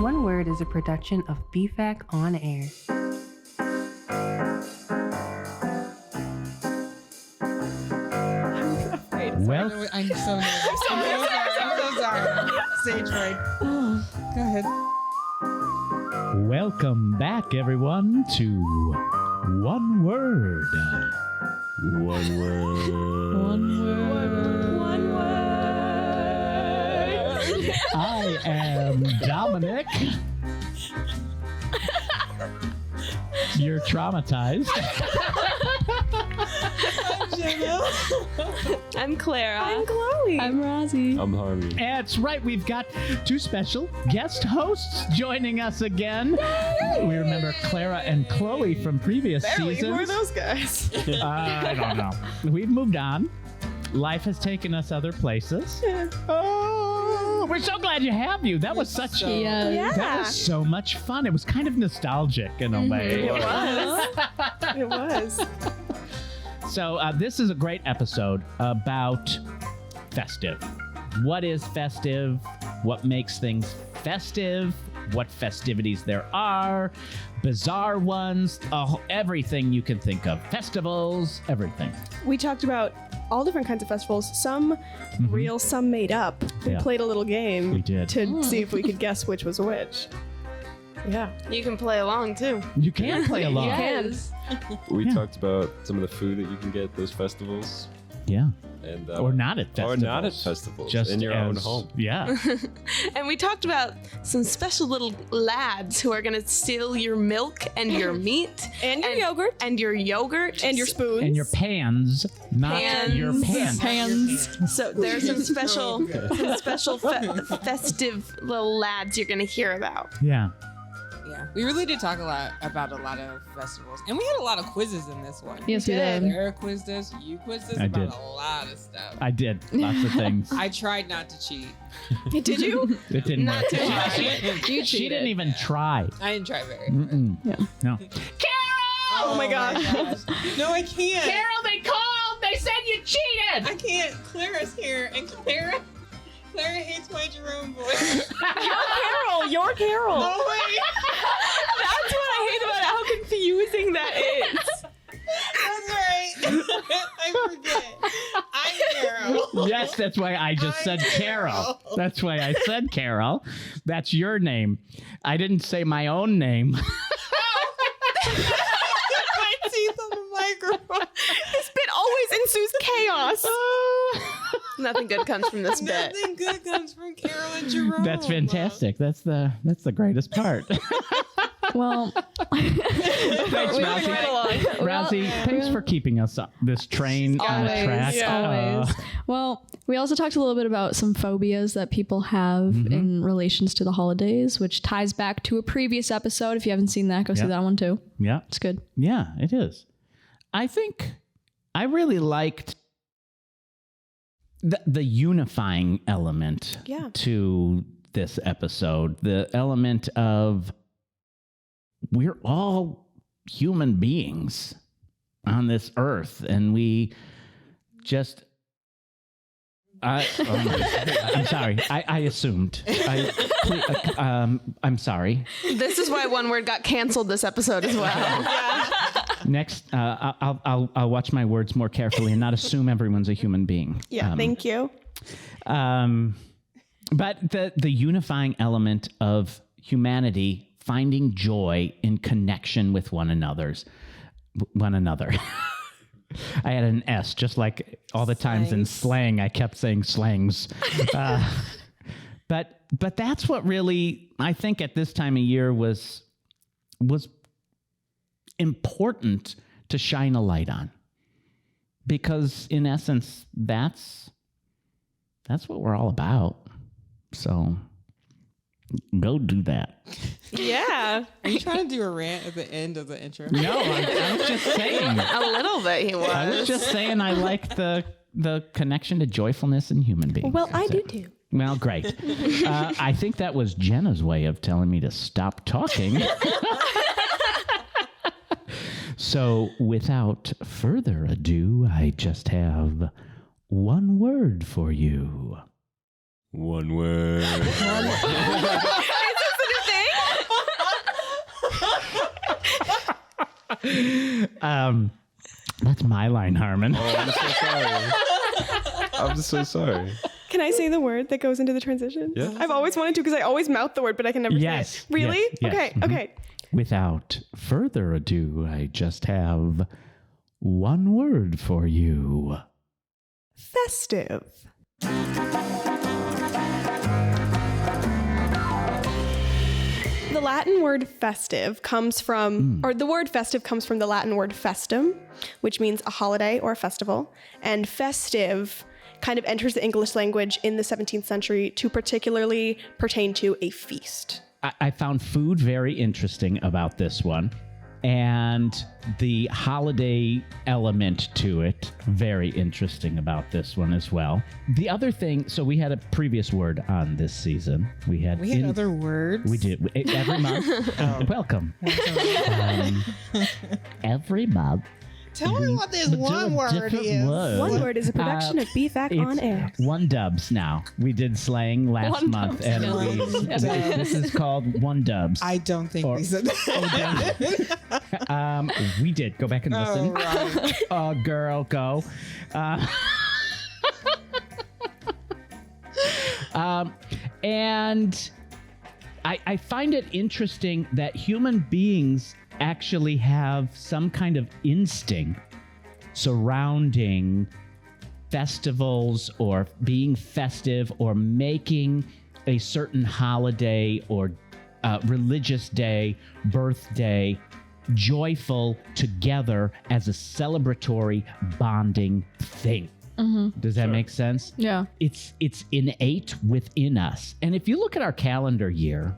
One Word is a production of BFAC On Air. Well, I'm so nervous. I'm so sorry. Stage fright. Go ahead. Welcome back, everyone, to One Word. One word. One word. One Word. I am Dominic. You're traumatized. I'm Clara. I'm Chloe. I'm Rosie. I'm Harvey. That's right. We've got two special guest hosts joining us again. We remember Clara and Chloe from previous seasons. Who are those guys? I don't know. We've moved on. Life has taken us other places. Oh, we're so glad to have you. That was such that was so much fun. It was kind of nostalgic in a way. It was. It was. So this is a great episode about Festive. What is festive? What makes things festive? What festivities there are? Bizarre ones. Everything you can think of. Festivals, everything. We talked about all different kinds of festivals, some real, some made up. We played a little game We did. to see if we could guess which was which. Yeah. You can play along too. You can play along. Yes. We talked about some of the food that you can get at those festivals. Yeah. And, Or not at festivals. Or not at festivals. Just in your own home. Yeah. And we talked about some special little lads who are going to steal your milk and your meat. And your yogurt. And your yogurt. And your spoons. And your pans, not Pans. your pants. Pans. So there's some special, festive little lads you're going to hear about. Yeah. Yeah, we really did talk about a lot of festivals, and we had a lot of quizzes in this one. Yes, we did. Sarah quizzed us, you quizzed us I about did. a lot of stuff. I did lots of things. I tried not to cheat. Did you? It didn't Not work. too much. She didn't even try. I didn't try very hard. Mm-mm. Yeah. No. Oh my gosh. No, I can't. Carol, they called. They said you cheated. I can't. Clara's here, and Clara hates my Jerome voice. You're Carol. Oh wait. That's what I hate about it, how confusing that is. That's right. I forget. I'm Carol. Yes, that's why I just said Carol. That's why I said Carol. That's your name. I didn't say my own name. My teeth on the microphone. This bit always ensues chaos. Nothing good comes from this bit. Nothing good comes from Carol and Jerome. That's fantastic. That's the greatest part. Well, Thanks, Rousey. Rousey, thanks for keeping us on this train on a track. Always. Well, we also talked a little bit about some phobias that people have in relations to the holidays, which ties back to a previous episode. If you haven't seen that, go see that one too. Yeah. It's good. Yeah, it is. I think I really liked the unifying element to this episode. The element of we're all human beings on this earth, and we just I'm sorry. I assumed. I'm sorry. This is why One Word got canceled this episode as well. Next, I'll watch my words more carefully and not assume everyone's a human being. Yeah, thank you. But the unifying element of humanity finding joy in connection with one another. I had an S, just like all the times in slang, I kept saying slangs. But that's what really, I think at this time of year was important to shine a light on. Because in essence, that's what we're all about. So go do that. Yeah. Are you trying to do a rant at the end of the intro? No, I was just saying. A little bit he was. I was just saying I like the connection to joyfulness in human beings. Well, I That's do it. too. Well, great. I think that was Jenna's way of telling me to stop talking. So without further ado, I just have one word for you. One word. It's just a new thing. That's my line, Harmon. Oh, I'm so sorry. I'm so sorry. Can I say the word that goes into the transition? Yeah. I've always wanted to because I always mouth the word, but I can never Yes, say it. Really? yes, yes. Okay, Mhm. okay. Without further ado, I just have one word for you. Festive. The Latin word festive comes from, or the word festive comes from the Latin word festum, which means a holiday or a festival. And festive kind of enters the English language in the 17th century to particularly pertain to a feast. I found food very interesting about this one, and the holiday element to it very interesting about this one as well. The other thing, so we had a previous word on this season. We had other words. We did every month. Welcome. Every month. Tell me what this one word is. One word is a production of BFAC on It's air. one dubs now. We did slang last One month, dubs. and One dubs. this is called one dubs. I don't think we said that. We did. Go back and listen. right. Oh, girl, go. And I find it interesting that human beings actually have some kind of instinct surrounding festivals or being festive or making a certain holiday or religious day, birthday, joyful together as a celebratory bonding thing. Does that make sense? Yeah. It's innate within us. And if you look at our calendar year,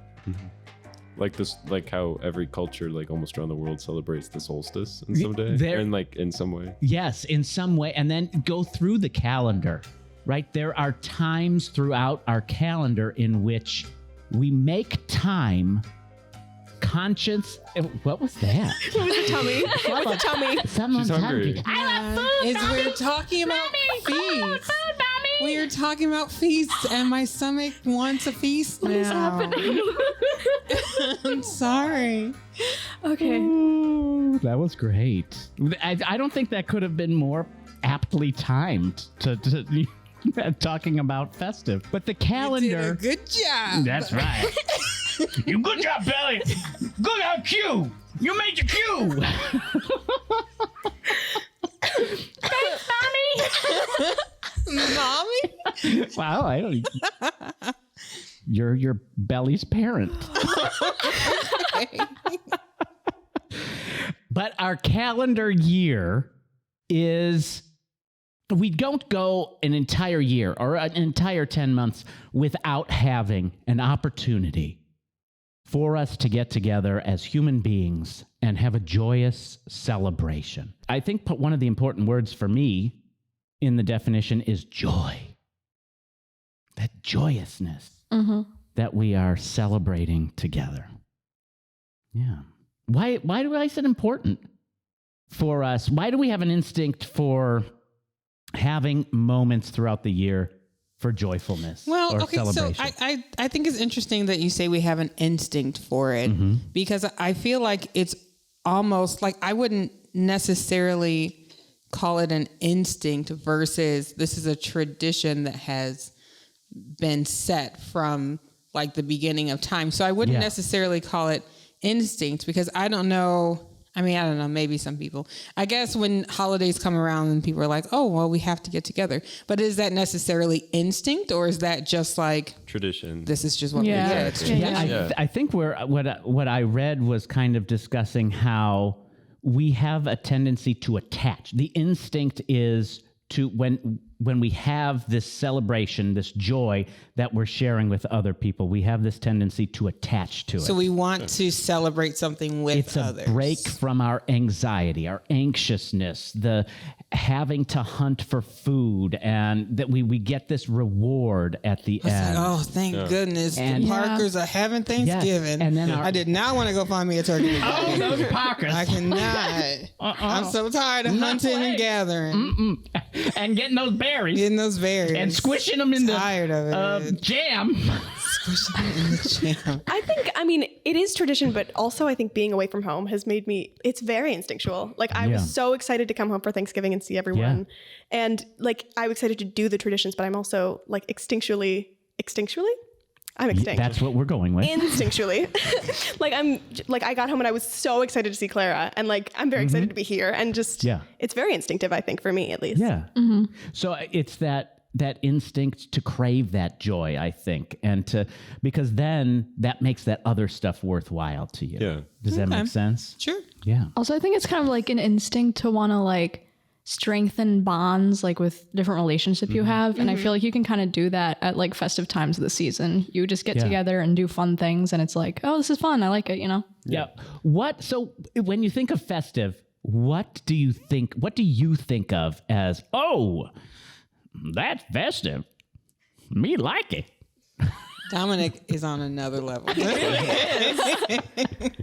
Like this, like how every culture, like almost around the world, celebrates the solstice in some day, there- and like in some way. yes, in some way, and then go through the calendar, right? There are times throughout our calendar in which we make time conscious. What was that? It was a tummy. It was a tummy. Someone's She's hungry. We're talking about feasts. We are talking about feasts, and my stomach wants a feast now. What is happening? I'm sorry. Okay. Ooh, that was great. I don't think that could have been more aptly timed to talking about festive. But the You did a calendar. good job. That's right. You good job, Belly. Good job, Q. You made your Q. Mommy? Wow, I don't. You're your Belly's parent. But our calendar year is, we don't go an entire year or an entire 10 months without having an opportunity for us to get together as human beings and have a joyous celebration. I think one of the important words for me in the definition is joy. That joyousness that we are celebrating together. Yeah. Why do I say it important for us? Why do we have an instinct for having moments throughout the year for joyfulness or okay, so celebration? I think it's interesting that you say we have an instinct for it, because I feel like it's almost like I wouldn't necessarily call it an instinct versus this is a tradition that has been set from like the beginning of time. So I wouldn't necessarily call it instinct, because I don't know. I mean, I don't know, maybe some people. I guess when holidays come around and people are like, oh, well, we have to get together. But is that necessarily instinct, or is that just like Tradition. this is just what Yeah. we do? It's Yeah. tradition. Yeah, I think what I read was kind of discussing how we have a tendency to attach. The instinct is to when we have this celebration, this joy that we're sharing with other people, we have this tendency to attach to it. So we want to celebrate something with It's a others. break from our anxiety, our anxiousness, the having to hunt for food, and that we get this reward at the It's like, end. oh, thank goodness. And- the Parkers are having Thanksgiving. and then I did not want to go find me a turkey. Oh, those Parkers. I cannot. I'm so tired of hunting and gathering. And getting those berries Getting those berries. and squishing them in Tired of the it. jam. Squishing them in the jam. I think I mean, it is tradition, but also I think being away from home has made me, it's very instinctual. Like I was so excited to come home for Thanksgiving and see everyone. And like, I'm excited to do the traditions, but I'm also like instinctually, I'm extinct. That's what we're going with. Instinctually. I got home and I was so excited to see Clara, and like, I'm very excited to be here, and just, it's very instinctive, I think, for me at least. Yeah. So it's that instinct to crave that joy, I think, and because then that makes that other stuff worthwhile to you. Yeah. Does that make sense? Sure. Yeah. Also, I think it's kind of like an instinct to want to like strengthen bonds like with different relationships you have. And I feel like you can kind of do that at like festive times of the season. You just get together and do fun things, and it's like, oh, this is fun. I like it, you know? Yeah. So when you think of festive, what do you think of as, oh, that's festive? Me like it. Dominic is on another level.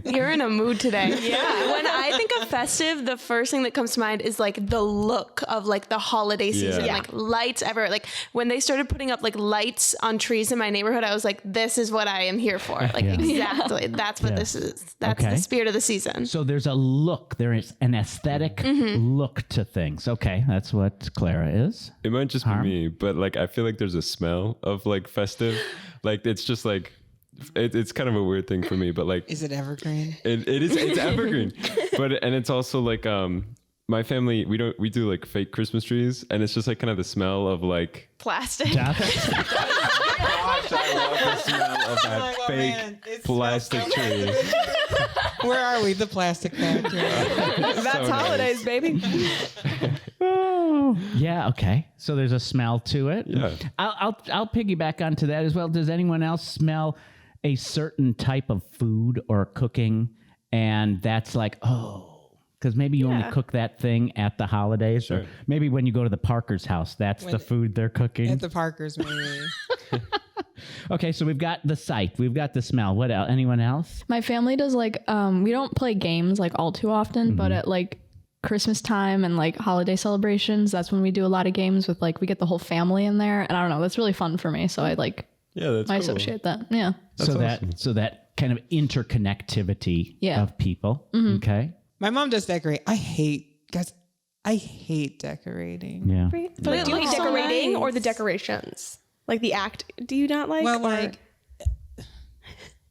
You're in a mood today. Yeah. When I think of festive, the first thing that comes to mind is like the look of like the holiday season, like lights everywhere. Like when they started putting up like lights on trees in my neighborhood, I was like, this is what I am here for. Like exactly. That's what this is. That's the spirit of the season. So there's a look. There is an aesthetic look to things. Okay. That's what Clara is. It might just be me, but like I feel like there's a smell of like festive. Like it's just like it's kind of a weird thing for me, but like is it evergreen? It's evergreen. And it's also like my family we do like fake Christmas trees, and it's just like kind of the smell of like plastic. Gosh, I love the smell of that fake plastic tree. Where are we? The plastic factory. That's so holidays, baby. Oh, yeah. Okay. So there's a smell to it. Yeah. I'll piggyback onto that as well. Does anyone else smell a certain type of food or cooking, and that's like, oh, because maybe you only cook that thing at the holidays, or maybe when you go to the Parker's house, that's the food they're cooking. At the Parker's, maybe. Okay, so we've got the sight, we've got the smell. What else? Anyone else? My family does like, we don't play games like all too often, but at like Christmas time and like holiday celebrations, that's when we do a lot of games with like, we get the whole family in there, and I don't know, that's really fun for me. So I like, that's I cool. associate that. Yeah. That's so awesome. that kind of interconnectivity of people. Okay. My mom does decorate. I hate decorating. Yeah. But do you hate looks so decorating nice. or the decorations? Like the act, do you not like? Well, or- like,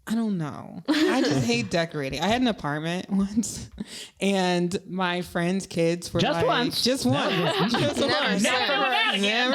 I don't know. I just hate decorating. I had an apartment once, and my friends' kids were Just like, once. just once, just once, never again.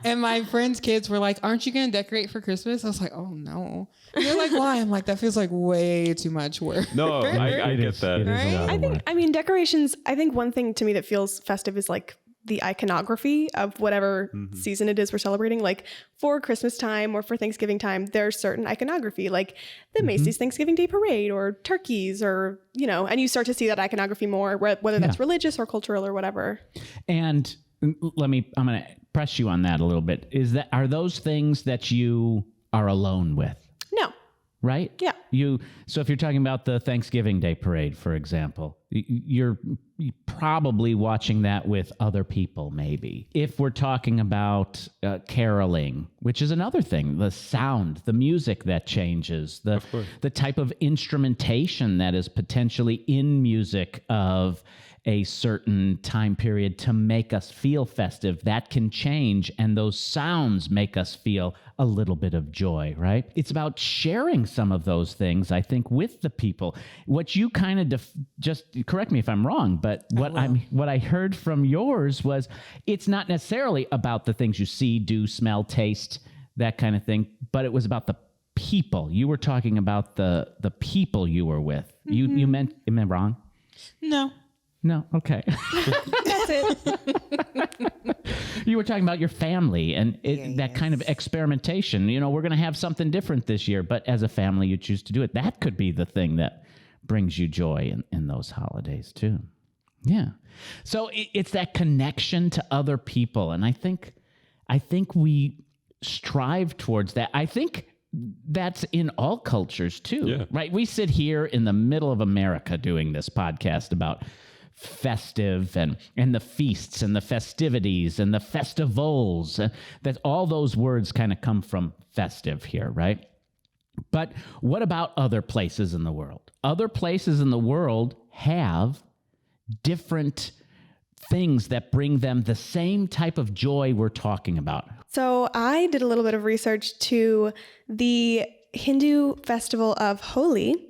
And my friends' kids were like, "Aren't you gonna decorate for Christmas?" I was like, "Oh no." And they're like, "Why?" I'm like, "That feels like way too much work." No, I It get is. that. It is a lot of work. I mean, decorations, I think one thing to me that feels festive is like the iconography of whatever season it is we're celebrating. Like for Christmas time or for Thanksgiving time, there's certain iconography, like the Macy's Thanksgiving Day Parade or turkeys, or, you know, and you start to see that iconography more, whether that's religious or cultural or whatever. And I'm going to press you on that a little bit. Are those things that you are alone with? No. Right? Yeah. So if you're talking about the Thanksgiving Day Parade, for example, you're probably watching that with other people, maybe. If we're talking about caroling, which is another thing, the sound, the music that changes, the type of instrumentation that is potentially in music of a certain time period to make us feel festive, that can change, and those sounds make us feel a little bit of joy, right? It's about sharing some of those things, I think, with the people. What you kind of just correct me if I'm wrong, but what I heard from yours was it's not necessarily about the things you see, do, smell, taste, that kind of thing, but it was about the people. You were talking about the people you were with. You meant, am I wrong? No, okay. that's it. You were talking about your family and that kind of experimentation. You know, we're going to have something different this year, but as a family, you choose to do it. That could be the thing that brings you joy in those holidays too. Yeah. So it's that connection to other people. And I think we strive towards that. I think that's in all cultures too, right? We sit here in the middle of America doing this podcast about festive and the feasts and the festivities and the festivals. That all those words kind of come from festive here, right? But what about other places in the world? Other places in the world have different things that bring them the same type of joy we're talking about. So I did a little bit of research to the Hindu festival of Holi.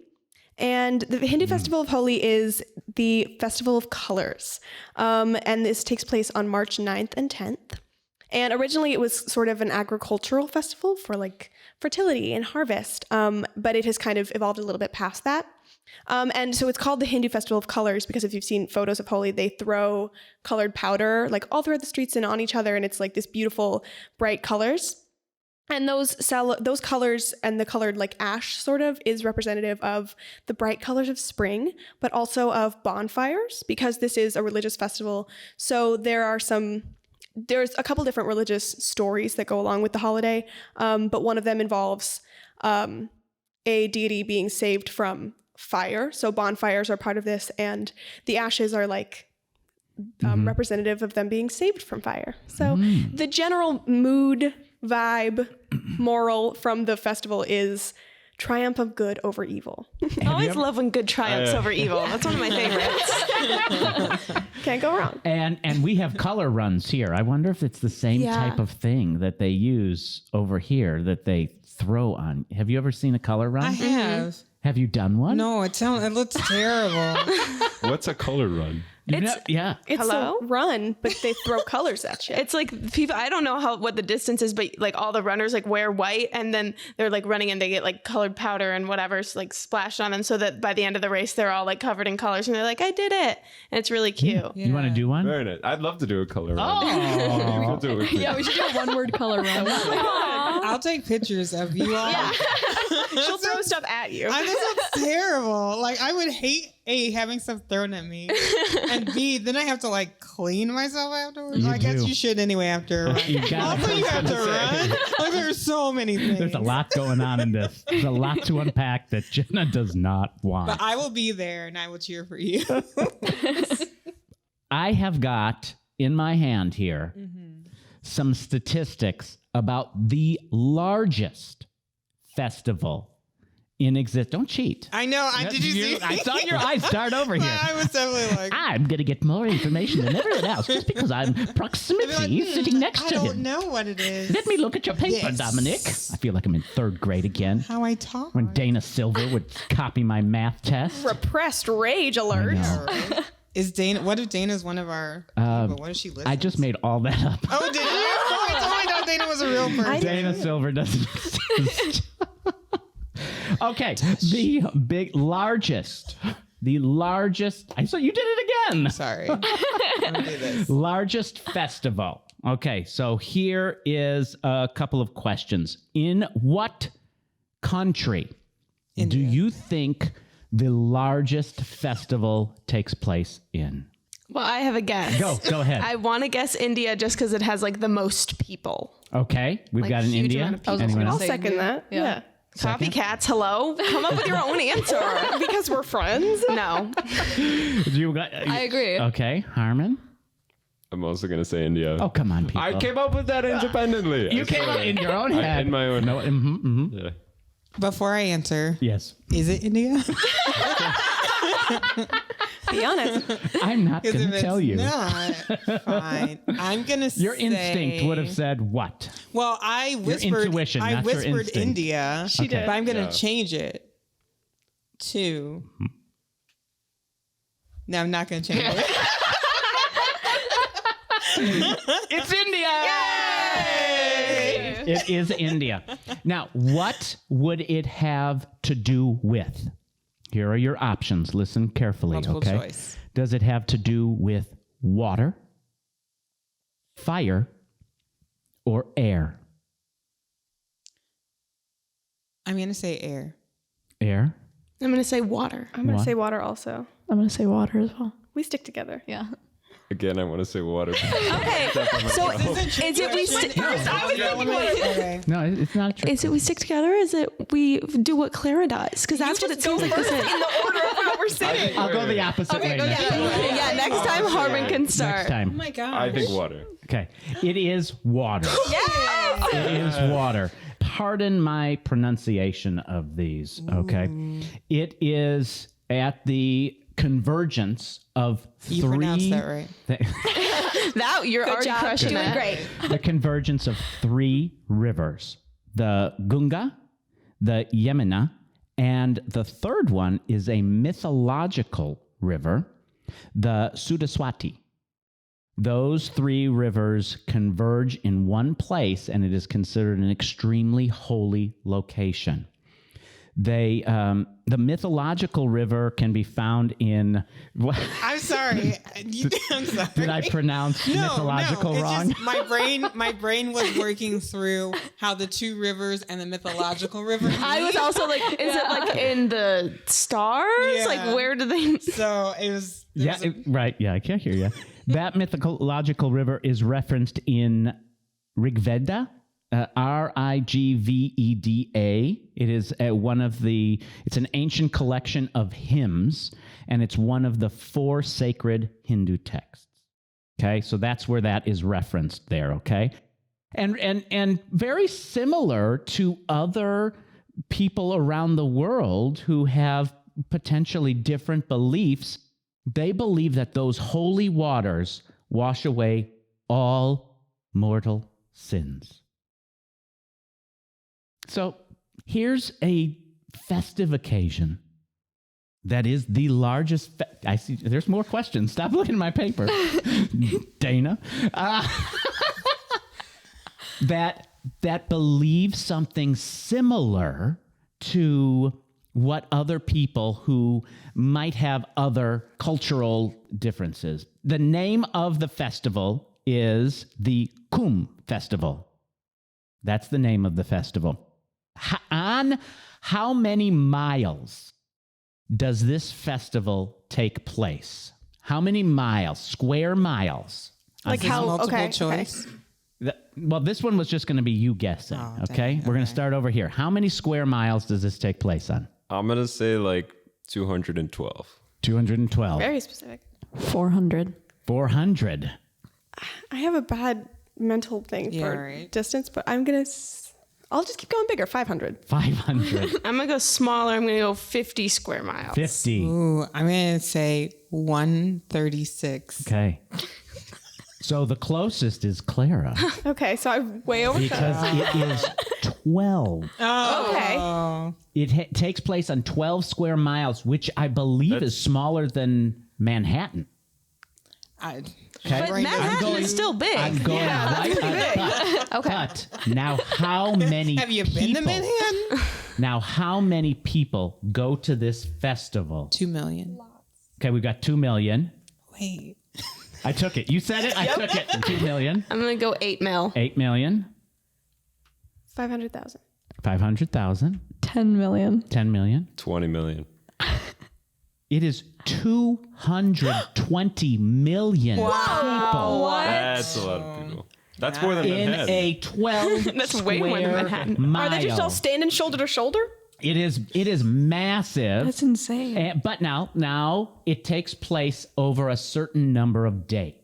And the Hindu festival of Holi is the festival of colors. And this takes place on March 9th and 10th. And originally it was sort of an agricultural festival for like fertility and harvest. But it has kind of evolved a little bit past that. And so it's called the Hindu Festival of Colors because if you've seen photos of Holi, they throw colored powder like all throughout the streets and on each other. And it's like this beautiful, bright colors. And those colors and the colored like ash sort of is representative of the bright colors of spring, but also of bonfires because this is a religious festival. So there's a couple different religious stories that go along with the holiday. But one of them involves a deity being saved from fire. So bonfires are part of this, and the ashes are like representative of them being saved from fire. So the general mood, vibe, moral from the festival is triumph of good over evil. I always love when good triumphs over evil. That's one of my favorites. Can't go wrong. And we have color runs here. I wonder if it's the same type of thing that they use over here that they throw on. Have you ever seen a color run? I have. Have you done one? No, it looks terrible. What's a color run? It's Hello? a run, but they throw colors at you. It's like people, I don't know what the distance is, but like all the runners like wear white and then they're like running and they get like colored powder and whatever like splashed on them so that by the end of the race, they're all like covered in colors and they're like, I did it. And it's really cute. You want to do one? Very nice. I'd love to do a color run. Oh. We'll do it with me. Yeah, we should do a one-word color run. I'll take pictures of you all. Yeah. She'll throw stuff at you. I think that's terrible. Like I would hate A, having stuff thrown at me, and B, then I have to like clean myself afterwards. You I guess do. you should anyway after a run. You gotta. Also, you have to run. Like there's so many things. There's a lot going on in this. There's a lot to unpack that Jenna does not want. But I will be there and I will cheer for you. I have got in my hand here some statistics about the largest festival in existence. Don't cheat. I know. Did you see? I saw your eyes start over here. I was definitely like, I'm going to get more information than everyone else just because I'm proximity sitting next I to don't him. know what it is. Let me look at your paper, Yes. Dominic. I feel like I'm in third grade again. How I talk. When Dana Silver would copy my math test. Repressed rage alert. know. Is Dana? What if Dana's one of our? People? What if she listens? I just made all that up. Oh, did you? Oh, I totally thought Dana was a real person. Dana Silver doesn't exist. Okay, the largest. So you did it again. Sorry. Let me do this. Largest festival. Okay, so here is a couple of questions. In what country do you think the largest festival takes place in? Well, I have a guess. Go ahead. I want to guess India just because it has like the most people. Okay, we've Like, got an huge India. amount of people. Anyone I'll else? second that. Yeah. Copycats, hello? Come up with your own answer. Because we're friends. No. I agree. Okay, Harmon. I'm also going to say India. Oh, come on, people. I came up with that independently. You I came swear. up in your own head. In my own. No, Yeah. Before I answer, Yes. is it India? Be honest. I'm not Because going if to tell it's you. not, fine. I'm gonna say Your instinct would have said what? Well, I whispered. intuition, I not your whispered instinct. India. She did. But I'm gonna Yeah. change it to. No, I'm not gonna change it. It's India! It is India. Now, what would it have to do with? Here are your options. Listen carefully, Multiple okay? choice. Does it have to do with water, fire, or air? I'm gonna say air. Air? I'm going to say water. I'm going to What? say water also. I'm going to say water as well. We stick together. Yeah. Again, I want to say water. Okay. So is it we stick Okay. No, it's not true. Is it we stick together? Or is it we do what Clara does? Because that's what it seems like this is. I'll go the opposite way next time. Yeah, next time Harmon can start. Next time. Oh my god. I think water. Okay. It is water. It is water. pardon my pronunciation of these, okay? It is at the convergence of You three... pronounced that right. That you're Good already job. crushing Doing it. great. The convergence of three rivers, the Gunga, the Yamuna, and the third one is a mythological river, the Sudaswati. Those three rivers converge in one place, and it is considered an extremely holy location. They, the mythological river can be found in... I'm sorry. I'm sorry. Did I pronounce mythological it's wrong? Just my brain was working through how the two rivers and the mythological river. I was also like, is it like in the stars? Yeah. Like, where do they? So it was. Right. Yeah, I can't hear you. That mythological river is referenced in Rigveda, Rigveda. It is it's an ancient collection of hymns, and it's one of the 4 sacred Hindu texts. Okay, so that's where that is referenced there, okay? And very similar to other people around the world who have potentially different beliefs, they believe that those holy waters wash away all mortal sins. So here's a festive occasion that is the largest... I see there's more questions. Stop looking at my paper, Dana. That believes something similar to what other people who might have other cultural differences. The name of the festival is the Kumbh Festival. That's the name of the festival. On how many miles does this festival take place? How many miles, square miles? Like how? Multiple Okay. choice. Well, this one was just going to be you guessing, okay? We're going to start over here. How many square miles does this take place on? I'm going to say like 212. 212. Very specific. 400. 400. I have a bad mental thing Yeah, for right. distance, but I'll just keep going bigger. 500. 500. I'm gonna go smaller. I'm gonna go 50 square miles. 50. Ooh, I'm gonna say 136. Okay. So the closest is Clara Okay, so I'm way over. because it is 12. Okay. It takes place on 12 square miles, which I believe is smaller than Manhattan. Okay. But Manhattan is still big. I'm going right. But now, how many Have you people, been to Manhattan? Now, how many people go to this festival? 2 million. Okay, we've got 2 million. Wait. I took it. You said it. I took it. 2 million. I'm gonna go 8 mil. 8 million. 500,000. 500,000. 10 million. 10 million. 20 million. It is 220 million people That's a lot of people. That's more than in Manhattan. a 12 That's way more than square Manhattan. mile. Are they just all standing shoulder to shoulder? It is massive. That's insane. But now it takes place over a certain number of days.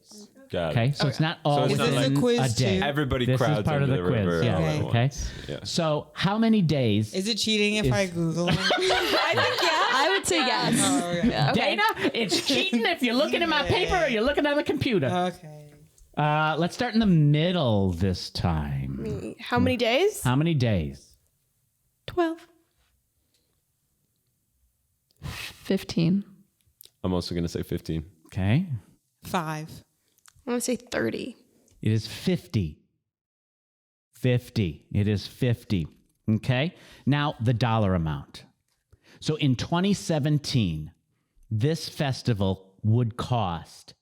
Got Okay, it. so it's not all it's Is not this like a quiz day. too? Everybody This crowds is part of under the the quiz. river Yeah. all at Okay. once. Yeah. So how many days? Is it cheating if I Google it? I would say yes. Oh, yeah. Dana, it's cheating if you're looking at my paper or you're looking at the computer. Okay. Let's start in the middle this time. How many days? How many days? 12. 15. I'm also going to say 15. Okay. 5. I'm gonna say 30. It is 50. 50. It is 50. Okay. Now, the dollar amount. So in 2017, this festival would cost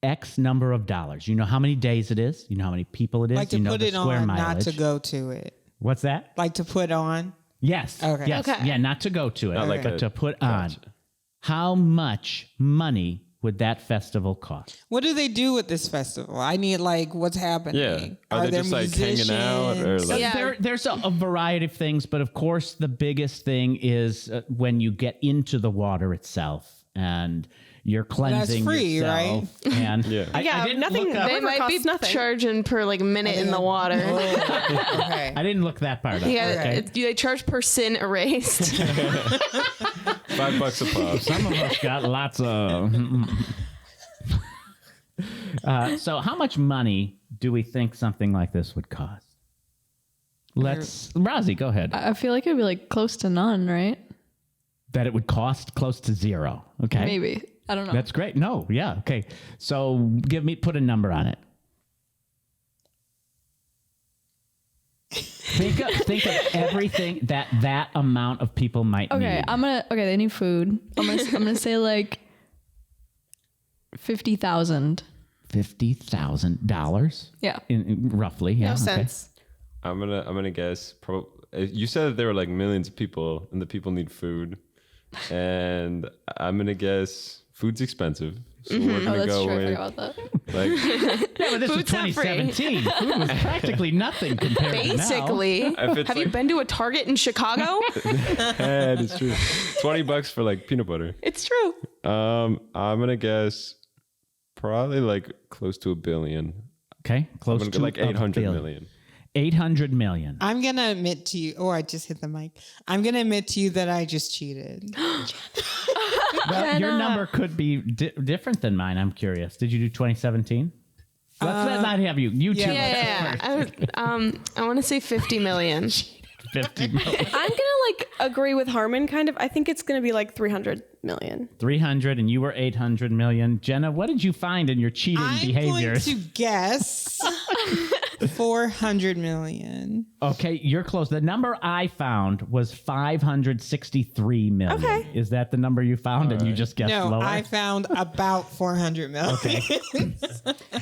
X number of dollars. You know how many days it is? You know how many people it is? Like to you know put the it square on, not mileage. to go to it. What's that? Like to put on. Yes. Okay. Yes. Okay. Yeah, not to go to it, Not like but a- to put Gotcha. on. How much money would that festival cost? What do they do with this festival? I need what's happening. Yeah. Are they there just, like, hanging out or, musicians? like- Yeah. There's a variety of things, but of course the biggest thing is when you get into the water itself, and You're cleansing free, yourself. Right? And Yeah. I didn't nothing. look up. They might be costs nothing. charging per like minute in the water. Okay. I didn't look that part up. Yeah, Okay. they charge per sin erased. $5 a pop. Some of us got lots of. So, how much money do we think something like this would cost? Rosie, go ahead. I feel like it'd be like close to none, right? That it would cost close to zero. Okay. Maybe. I don't know. That's great. No, yeah. Okay. So put a number on it. Think of everything that amount of people might need. They need food. I'm gonna say like $50,000. $50,000. Yeah. Roughly. Yeah. No okay. sense. I'm gonna guess. You said that there were like millions of people, and the people need food, and I'm gonna guess food's expensive. So we're gonna That's go true. I with forgot about that. like Yeah, but this was Food's not free. 2017. Food was practically nothing compared to now. Basically. if it's Have you like, been to a Target in Chicago? yeah, it's true. $20 for like peanut butter. It's true. I'm gonna guess probably like close to $1 billion. Okay. I'm Close gonna to go like 800 $1 billion. million. 800 million. I'm going to admit to you. Oh, I just hit the mic. I'm going to admit to you that I just cheated. Well, your number could be different than mine. I'm curious. Did you do 2017? Let's not have you. You two. Yeah. I want to say 50 million. 50 million. I'm gonna like agree with Harmon kind of. I think it's gonna be like 300 million. 300 and you were 800 million. Jenna, what did you find in your cheating I'm behaviors? going to guess 400 million. Okay, you're close. The number I found was 563 million. Okay. Is that the number you found and you just guessed No, lower? I found about 400 million. Okay.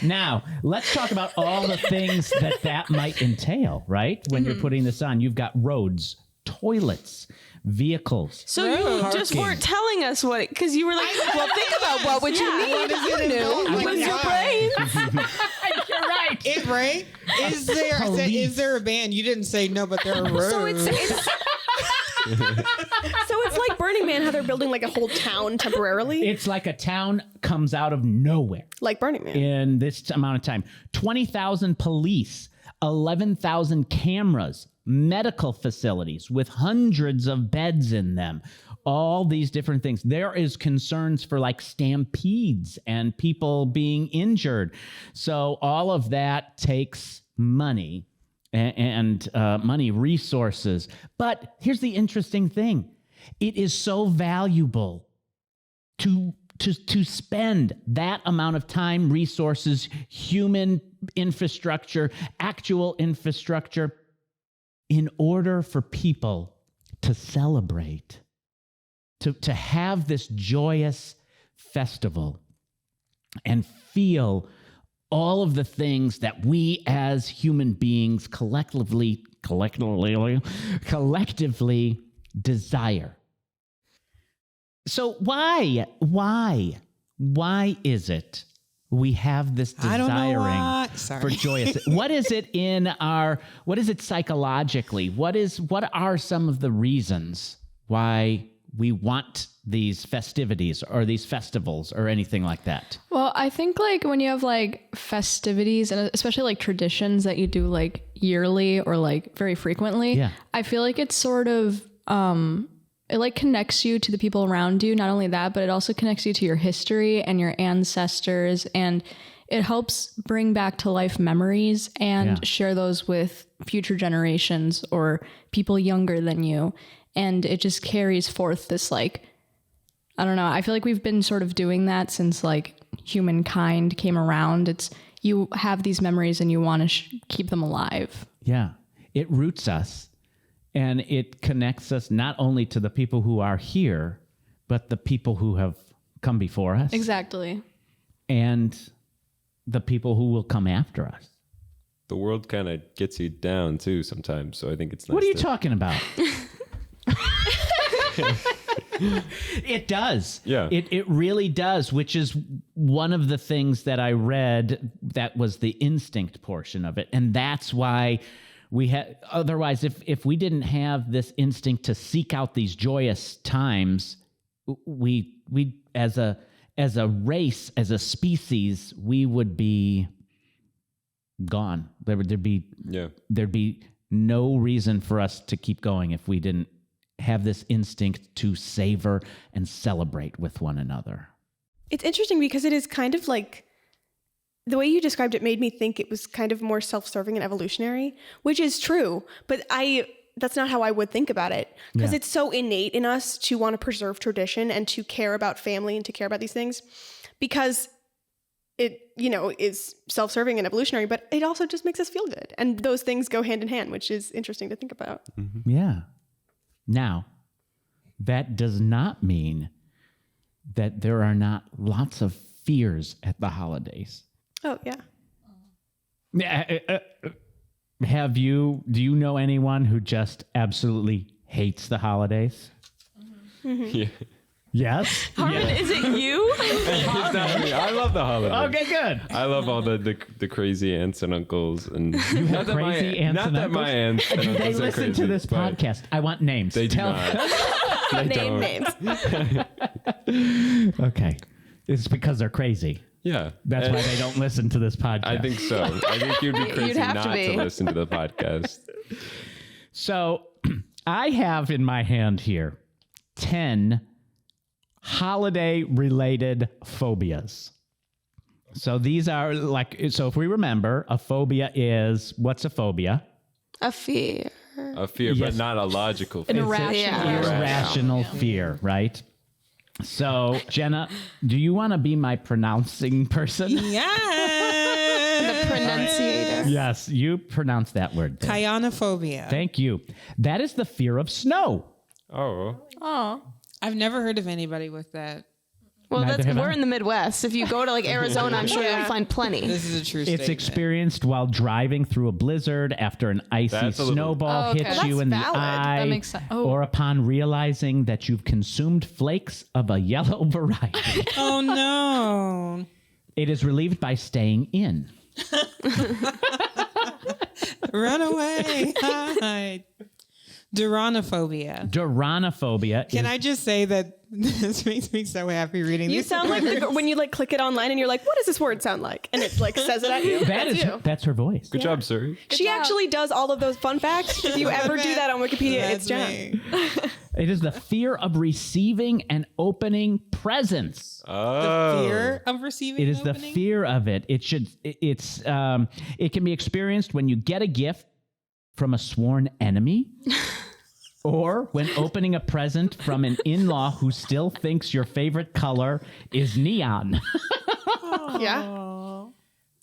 Now, let's talk about all the things that might entail, right? When you're putting this on, you've got roads, toilets, vehicles. So you just Parking. weren't telling us what, because you were like, well, think about what would you need. What is You it knew. involved? Use your brain. You're right. It, right? Is there a ban? You didn't say no, but there are roads. So it's like Burning Man, how they're building like a whole town temporarily, It's like a town comes out of nowhere like Burning Man. in this amount of time. 20,000 police, 11,000 cameras, medical facilities with hundreds of beds in them, all these different things. There is concerns for like stampedes and people being injured. So all of that takes money and money resources. But here's the interesting thing. It is so valuable to spend that amount of time, resources, human infrastructure, actual infrastructure, in order for people to celebrate, to have this joyous festival and feel all of the things that we as human beings collectively desire. So why is it we have this I don't know desiring why. Sorry. for joyous? What is it what is it psychologically? What are some of the reasons why we want these festivities or these festivals or anything like that? Well, I think like when you have like festivities and especially like traditions that you do like yearly or like very frequently, Yeah. I feel like it's sort of it like connects you to the people around you. Not only that, but it also connects you to your history and your ancestors, and it helps bring back to life memories and share those with future generations or people younger than you. And it just carries forth this like, I don't know, I feel like we've been sort of doing that since like humankind came around. It's you have these memories and you want to keep them alive. Yeah. It roots us and it connects us not only to the people who are here, but the people who have come before us. Exactly. And the people who will come after us. The world kind of gets you down too sometimes, so I think it's nice. What are you talking about? It does. Yeah. It really does, which is one of the things that I read that was the instinct portion of it. And that's why we had, otherwise, if we didn't have this instinct to seek out these joyous times, we as a as a race, as a species, we would be gone. There'd be no reason for us to keep going if we didn't have this instinct to savor and celebrate with one another. It's interesting because it is kind of like the way you described it made me think it was kind of more self-serving and evolutionary, which is true, but that's not how I would think about it, because it's so innate in us to want to preserve tradition and to care about family and to care about these things, because it, is self-serving and evolutionary, but it also just makes us feel good. And those things go hand in hand, which is interesting to think about. Mm-hmm. Yeah. Now, that does not mean that there are not lots of fears at the holidays. Oh, yeah. Do you know anyone who just absolutely hates the holidays? Mm-hmm. Yeah. Yes? Harmon, is it you? It's not me. I love the holidays. Okay, good. I love all the crazy aunts and uncles, and You have crazy aunts not and that uncles? my aunts and Do they uncles are listen crazy, to this but podcast? I want names. They do not. They Name don't. names. Okay. It's because they're crazy. Yeah, That's why they don't listen to this podcast. I think so. I think you'd be crazy have to not be. to listen to the podcast. So I have in my hand here 10 holiday-related phobias. So these are so if we remember, a phobia is, what's a phobia? A fear. A fear, Yes. but not a logical fear. Yeah. Irrational fear, right? So, Jenna, do you want to be my pronouncing person? Yeah. The pronunciator. Yes, you pronounce that word. then. Kyanophobia. Thank you. That is the fear of snow. Oh, I've never heard of anybody with that. Well, Neither have we're I. in the Midwest. If you go to Arizona, I'm sure you'll find plenty. This is a true It's statement. experienced while driving through a blizzard after an icy That's a little- snowball Oh, okay. hits Well, you that's in valid. the That eye, makes sense. Oh. or upon realizing that you've consumed flakes of a yellow variety. Oh no. It is relieved by staying in. Run away. Hide. Duranophobia. Duranophobia Can is I just say that this makes me so happy reading You these sound like when you click it online and you're like, what does this word sound like? And it says it at you. that's her voice. good job, sir. She actually does all of those fun facts. If you ever do that on Wikipedia, it's Jen. me. It is the fear of receiving and opening presents. Oh, Fear of receiving It is the opening? fear of it. It can be experienced when you get a gift from a sworn enemy, or when opening a present from an in-law who still thinks your favorite color is neon. Yeah.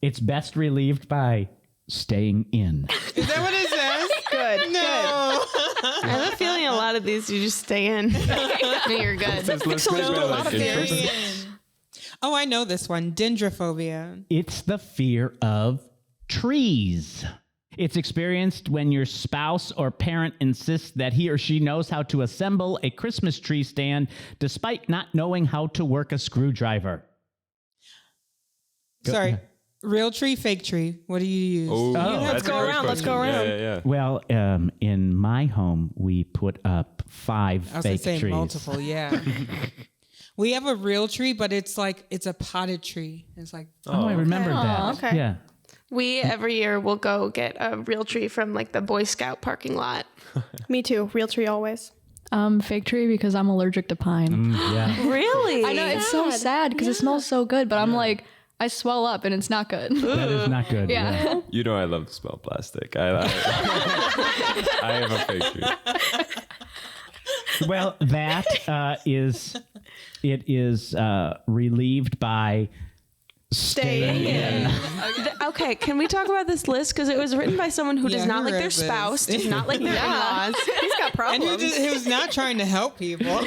It's best relieved by staying in. Is that what it says? Good. No. I have a feeling a lot of these you just stay in. Then you're good. let's go by, like, interest. Oh, I know this one. Dendrophobia. It's the fear of trees. It's experienced when your spouse or parent insists that he or she knows how to assemble a Christmas tree stand despite not knowing how to work a screwdriver. Sorry. ahead. Real tree, fake tree. What do you use? Oh, Let's that's a go great around, let's question. go around. Yeah. Well, in my home, we put up 5 I was going fake to say trees. multiple, yeah. We have a real tree, but it's a potted tree. It's like, Oh, I remembered that. okay. Yeah. We every year will go get a real tree from the Boy Scout parking lot. Me too. Real tree always. Fake tree because I'm allergic to pine. Yeah. Really? I know it's so sad because it smells so good, but I'm like, I swell up and it's not good. That is not good. Yeah. You know I love to smell plastic. I have a fake tree. Well, that is relieved by staying in. Okay, can we talk about this list? Because it was written by someone who does Yeah, not who like their wrote this? spouse, does not like their in-laws. He's got and problems. who's not trying to help people.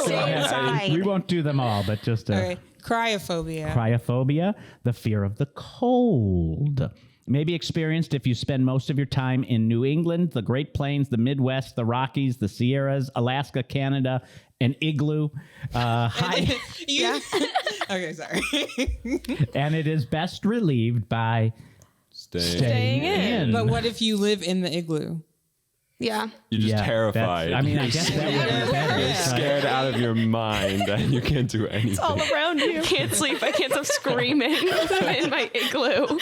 Stay inside. We won't do them all, but just Okay. Cryophobia. cryophobia, the fear of the cold. May be experienced if you spend most of your time in New England, the Great Plains, the Midwest, the Rockies, the Sierras, Alaska, Canada, an igloo. High, Okay, sorry. and it is best relieved by Stay. staying in. But what if you live in the igloo? Yeah. You're just Yeah, terrified. I mean, I guess that would be better. You're scared out of your mind and you can't do anything. All around you. I can't sleep. I can't stop screaming in my igloo.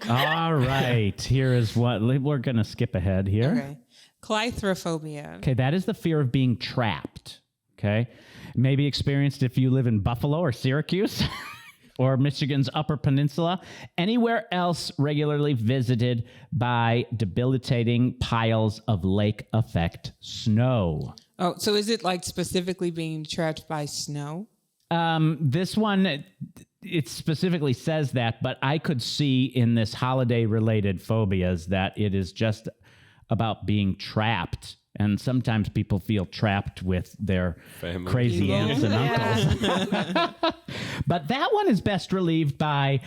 All right. Here is what we're going to skip ahead here. Okay. Clythrophobia. Okay, that is the fear of being trapped. Okay, maybe experienced if you live in Buffalo or Syracuse or Michigan's Upper Peninsula, anywhere else regularly visited by debilitating piles of lake effect snow. Oh, so is it like specifically being trapped by snow? This one, it specifically says that, but I could see in this holiday-related phobias that it is just about being trapped. And sometimes people feel trapped with their Family. crazy aunts and uncles. But that one is best relieved by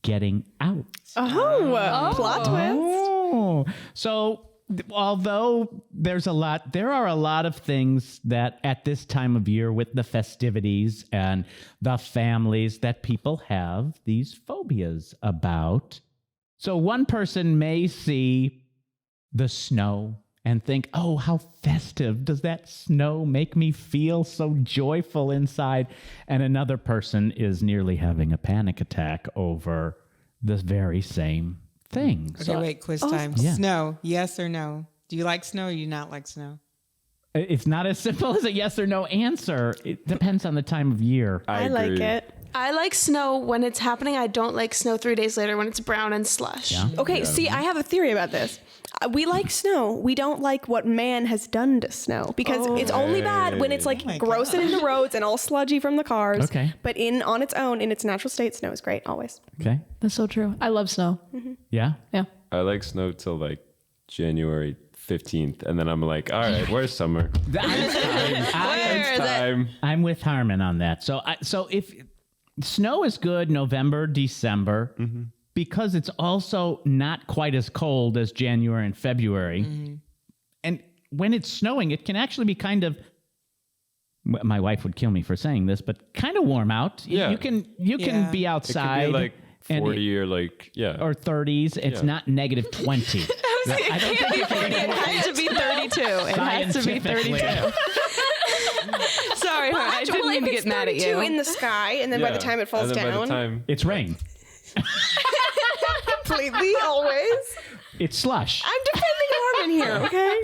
getting out. Plot twist. Oh. So although there are a lot of things that at this time of year with the festivities and the families that people have these phobias about. So one person may see the snow and think, oh, how festive. Does that snow make me feel so joyful inside? And another person is nearly having a panic attack over the very same thing. Okay, wait, quiz time. Yeah. Snow, yes or no? Do you like snow or do you not like snow? It's not as simple as a yes or no answer. It depends on the time of year. I like agree. it. I like snow when it's happening. I don't like snow 3 days later when it's brown and slush. Yeah. Okay, see, I have a theory about this. We like snow. We don't like what man has done to snow because it's only bad when it's like my grossing into roads and all sludgy from the cars. Okay. But on its own, in its natural state, snow is great always. Okay. That's so true. I love snow. Yeah. Yeah. I like snow till like January 15th. And then I'm like, all right, where's summer? It's time. I'm with Harmon on that. So if snow is good November, December, because it's also not quite as cold as January and February. And when it's snowing, it can actually be kind of, my wife would kill me for saying this, but kind of warm out. Yeah. You can Yeah. be It outside. could be like and 40 or like, yeah. or 30s. It's not negative 20. I don't think you can It has to be 32. It has to be 32. Sorry, Hart, I didn't mean to get mad at you. In the sky, and then by the time it falls and then down, by the time, It's rain. completely always. It's slush. I'm defending Harmon here, okay?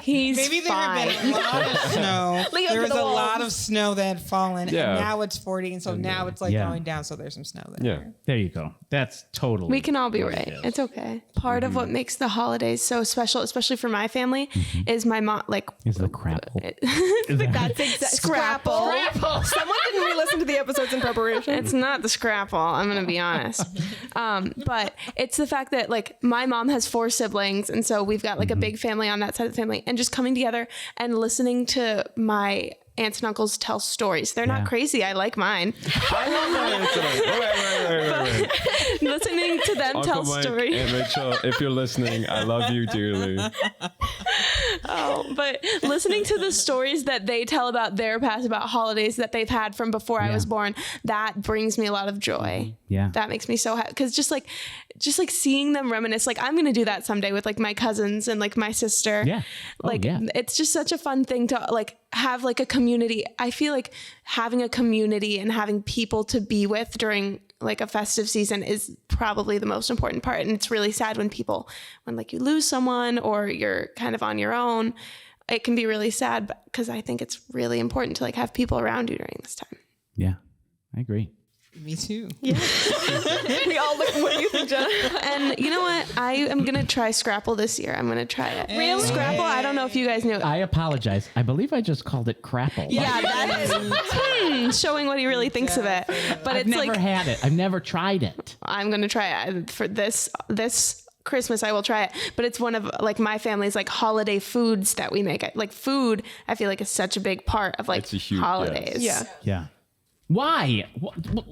He's Maybe there fine. had been a lot of snow. Leave it There for was the a lot wolves. of snow that had fallen, Yeah. and now it's 40, and so now it's like Yeah. going down. So there's some snow there. yeah. There you go. That's totally. We can all be right. It's okay. Part of what makes the holidays so special, especially for my family, is my mom. Like, Is the crapple. That's exactly Scrapple. Someone didn't re-listen to the episodes in preparation. It's not the scrapple. I'm gonna be honest, but it's the fact that like my mom has 4 siblings, and so we've got like a big family on that side of the family, and just coming together and listening to my aunts and uncles tell stories. They're Yeah. not crazy. I like mine. I love that. Wait. Listening to them Uncle tell Mike stories. and Rachel, if you're listening, I love you dearly. But listening to the stories that they tell about their past, about holidays that they've had from before I was born, that brings me a lot of joy. Yeah. That makes me so happy. Because just like seeing them reminisce, like I'm going to do that someday with like my cousins and like my sister. Yeah. Oh, Like yeah. it's just such a fun thing to like have like a community. I feel like having a community and having people to be with during like a festive season is probably the most important part. And it's really sad when like you lose someone or you're kind of on your own. It can be really sad because I think it's really important to like have people around you during this time. Yeah. I agree. Me too. We all look. What do you think, Jenna? And you know what? I am going to try Scrapple this year. I'm going to try it. Really? Scrapple? I don't know if you guys knew. I apologize. I believe I just called it crapple. Yeah, that is showing what he really thinks of it. But I've it's never like, had it. I've never tried it. I'm going to try it for this Christmas. I will try it. But it's one of like my family's like holiday foods that we make. Like food, I feel like is such a big part of like It's a huge- holidays. Yeah. Yeah. Why?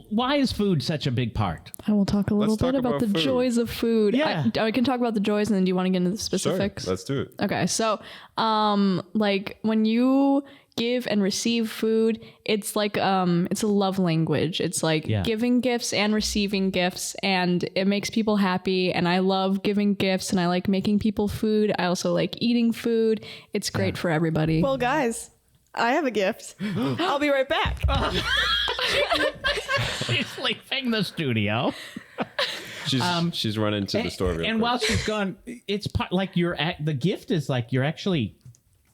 Why is food such a big part? I will talk a little Let's talk bit about about the food. joys of food. Yeah. I can talk about the joys, and then do you want to get into the Sure, specifics? let's do it. Okay, so like when you give and receive food. It's like it's a love language. It's like giving gifts and receiving gifts, and it makes people happy. And I love giving gifts, and I like making people food. I also like eating food. It's great for everybody. Well, guys, I have a gift. I'll be right back. She's leaving the studio. She's running to the store real And quick. while she's gone, it's like the gift is like you're actually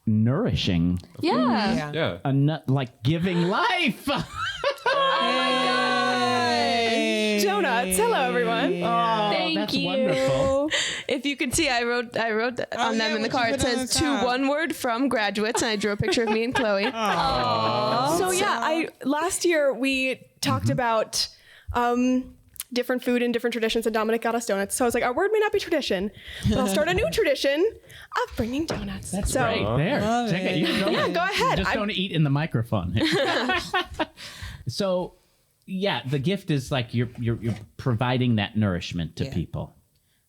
nourishing, Yeah. like giving life. Donuts. Hello, everyone. Thank That's you. wonderful. If you can see, I wrote on them in the what'd car. you It put on says the to top? one word from graduates, and I drew a picture of me and Chloe. So yeah, last year we talked about different food and different traditions, and Dominic got us donuts. So I was like, our word may not be tradition, but I'll start a new tradition of bringing donuts. That's so, great. There, check it. You don't, Yeah, go ahead. Just don't eat in the microphone. So, yeah, the gift is like you're providing that nourishment to people.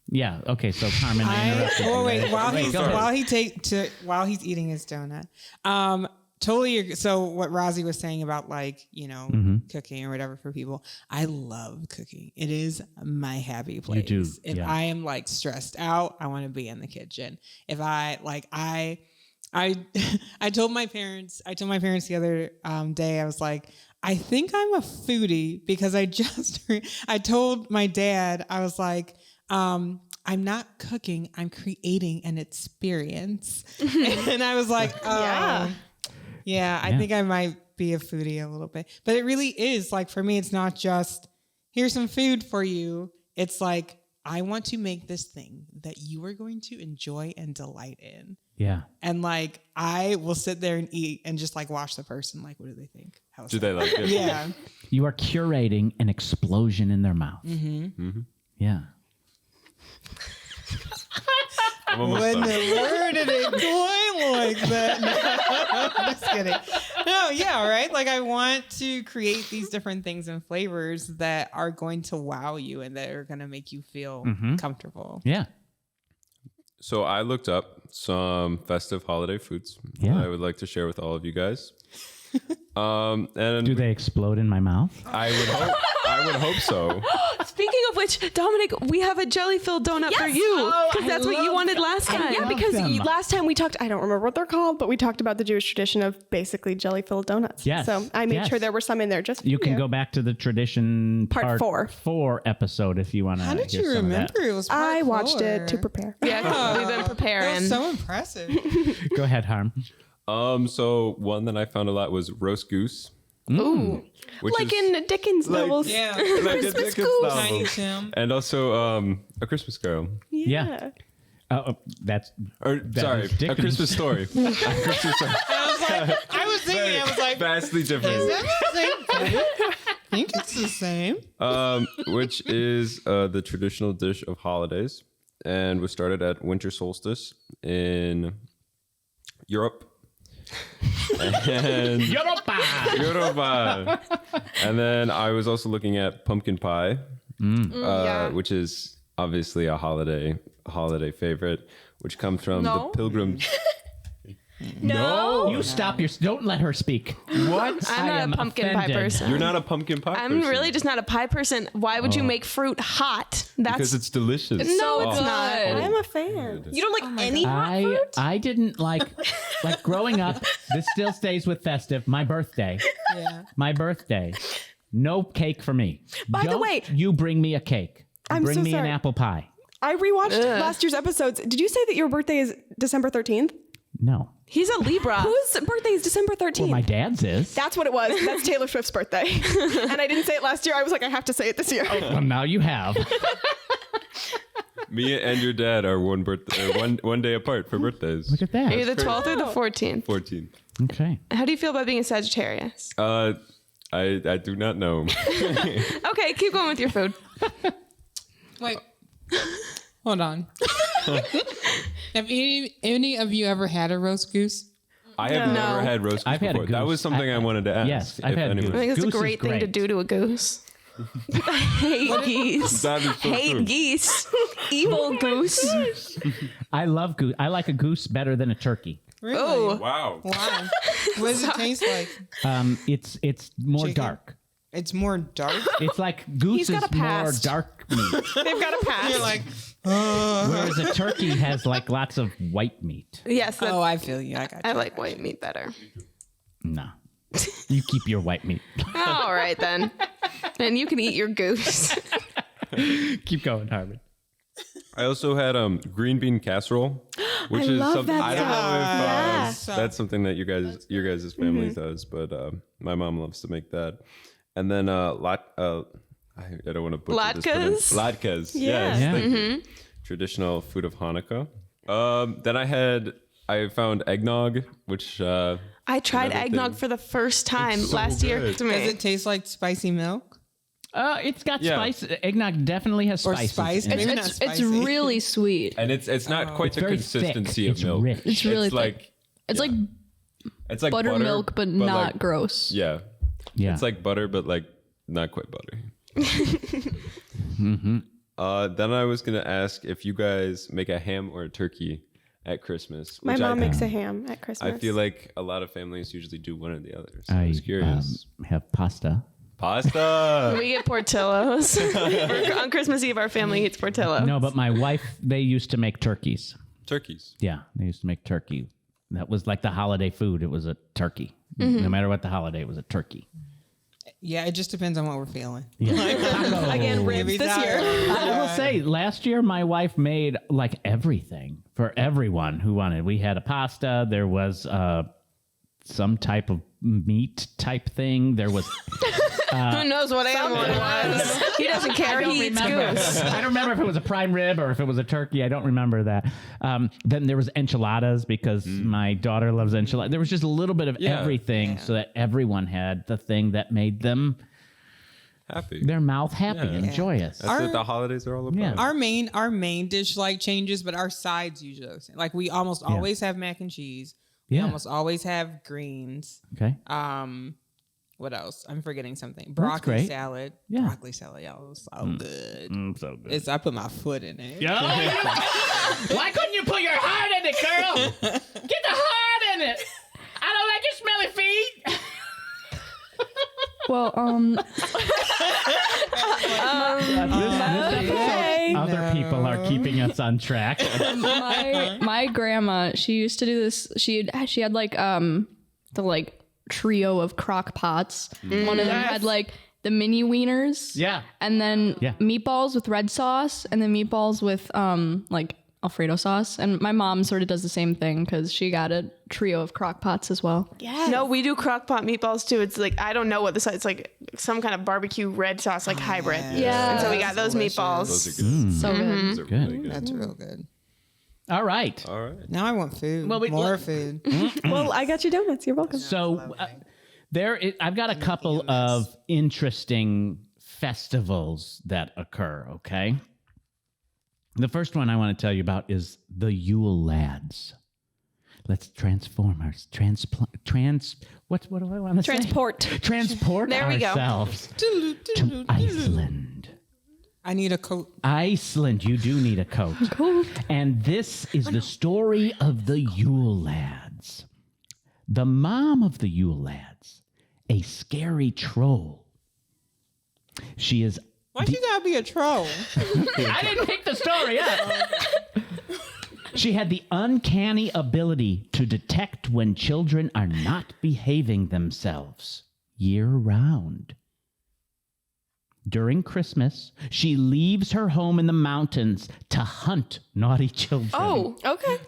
Yeah. Okay. So Carmen, I interrupted you. Oh wait, Go ahead. while he's eating his donut, totally. So what Rozzy was saying about like cooking or whatever for people, I love cooking. It is my happy place. You do, If yeah. I am like stressed out, I want to be in the kitchen. If I I told my parents the other day, I was like, I think I'm a foodie because I told my dad, I was like, I'm not cooking, I'm creating an experience. And I was like, yeah, I think I might be a foodie a little bit. But it really is like, for me, it's not just here's some food for you. It's like, I want to make this thing that you are going to enjoy and delight in. Yeah. And like, I will sit there and eat and just like watch the person. Like, what do they think? How's Do they like it? Yeah. You are curating an explosion in their mouth. Mm-hmm. Yeah. I'm almost When done. where did it go like that? No, just kidding. No, yeah, right. Like I want to create these different things and flavors that are going to wow you and that are going to make you feel comfortable. Yeah. So I looked up some festive holiday foods Yeah. that I would like to share with all of you guys. And Do they explode in my mouth? I would hope so. Speaking of which, Dominic, we have a jelly-filled donut for you because that's what you wanted last time. yeah, because them. last time we talked, I don't remember what they're called, but we talked about the Jewish tradition of basically jelly-filled donuts. Yes, So I made yes. sure there were some in there just for You can go back to the tradition Part four. 4 episode if you want to. How did you remember it was part I watched 4? it to prepare. Yeah, we've been That preparing. was so impressive. Go ahead, Harm. So one that I found a lot was roast goose. Ooh. Which Like is in Dickens novels. Yeah. like a Christmas Dickens goose. novel. Tiny Tim. And also A Christmas Carol. Yeah. That's Or sorry, is A Dickens. Christmas Story. A Christmas Story. I was thinking, I was like, Vastly different. is that the same thing? I think it's the same. Which is the traditional dish of holidays and was started at winter solstice in Europe. And Europa. Europa. And then I was also looking at pumpkin pie, which is obviously a holiday favorite, which comes from the Pilgrims. No. You stop your. Don't let her speak. What? I'm not a pumpkin pie offended. person. You're not a pumpkin pie I'm person. really just not a pie person. Why would you make fruit hot? That's because it's delicious. no, it's Oh. not. I'm a fan. You don't like any hot fruit? I didn't like growing up. This still stays with festive. My birthday. Yeah. My birthday. No cake for me. By the way- you bring me a cake. I'm bring so me an sorry. apple pie. I rewatched last year's episodes. Did you say that your birthday is December 13th? No. He's a Libra. Whose birthday is December 13th? Well, my dad's is. That's what it was. That's Taylor Swift's birthday. And I didn't say it last year. I was like, I have to say it this year. Well, now you have. Me and your dad are one day apart for birthdays. Look at Are you that. the 12th or the 14th? 14. Okay. How do you feel about being a Sagittarius? I do not know. Okay, keep going with your food. Wait. Hold on. Have any of you ever had a roast goose? I have never had roast goose I've had a before. That goose. was something I wanted to ask. Yes, I've if had anyone- I think it's Goose a is great thing to great. do to a goose. I hate geese. That is so Hate true. geese. Evil goose. I love goose. I like a goose better than a turkey. Really? Oh, Wow. Why? What does it taste like? it's more Chicken? dark. It's more dark. It's like goose got is a more past. dark meat, They've got a pass. You're like, whereas a turkey has like lots of white meat. yes. oh, I feel you. I got you. I like white meat better. No, you keep your white meat. All right then, and you can eat your goose. Keep going, Harvard. I also had green bean casserole, which is love something that I don't know if stuff. that's something that your guys' family does, but my mom loves to make that. And then I don't want to butcher this. Latkes? Latkes. Yes. Yeah. Thank you. Traditional food of Hanukkah. Then I found eggnog, which I tried Another eggnog thing. for the first time It's so last year. good. To me. Does it taste like spicy milk? It's got Yeah. spice. Eggnog definitely has Or spices. spice? in it. Maybe not It's spicy. really sweet. and it's not quite It's the very consistency thick. of It's milk. rich. It's really It's thick. like It's like it's like buttermilk, but not like, gross. Yeah. Yeah. It's like butter, but like not quite butter. Then I was gonna ask if you guys make a ham or a turkey at Christmas. My which mom I, makes a ham at Christmas. I feel like a lot of families usually do one or the other. So I I was curious. have pasta. Pasta. We get Portillo's. On Christmas Eve, our family eats Portillo. No, but my wife, they used to make turkeys. Turkeys. Yeah, they used to make turkey. That was like the holiday food. It was a turkey. No matter what the holiday, it was a turkey. Yeah, it just depends on what we're feeling. Again, ribs Maybe this year. I will say, last year my wife made like everything for everyone who wanted. We had a pasta. There was some type of meat type thing. There was. Who knows what animal it was? He doesn't care. He eats goose. I don't remember if it was a prime rib or if it was a turkey. I don't remember that. Then there was enchiladas because my daughter loves enchiladas. There was just a little bit of everything so that everyone had the thing that made them Happy. their mouth happy and Yeah. joyous. That's what the holidays are all about. Yeah. Our main dish like changes, but our sides usually are the same. Like we almost always have mac and cheese. We Yeah. almost always have greens. Okay. What else? I'm forgetting something. That's Broccoli great. salad. Yeah. Broccoli salad, y'all, is so good. So good. It's I put my foot in it. Why couldn't you put your heart in it, girl? Get the heart in it. I don't like your smelly feet. Well, Other people are keeping us on track. my grandma, she used to do this. She had like the like trio of crock pots. One of them had like the mini wieners. Yeah. And then Yeah. meatballs with red sauce, and then meatballs with like Alfredo sauce. And my mom sort of does the same thing because she got a trio of crock pots as well. No, we do crock pot meatballs too. It's like, I don't know what the size, it's like some kind of barbecue red sauce, like hybrid. Yeah. And so we got those meatballs. Those are good. So good. Those are really good. That's real good. All right. All right. Now I want food. Well, More food. Well, I got you donuts. You're welcome. So I've got a couple of interesting festivals that occur, okay? The first one I want to tell you about is the Yule Lads. Let's transform our what do I want to say? Transport There we go. ourselves to Iceland. I need a coat. Iceland, you do need a coat. Cool. And this is the story of the Yule Lads. The mom of the Yule Lads, a scary troll. She is. Why'd you gotta be a troll? I didn't pick the story up. She had the uncanny ability to detect when children are not behaving themselves year round. During Christmas, she leaves her home in the mountains to hunt naughty children. Oh, Okay.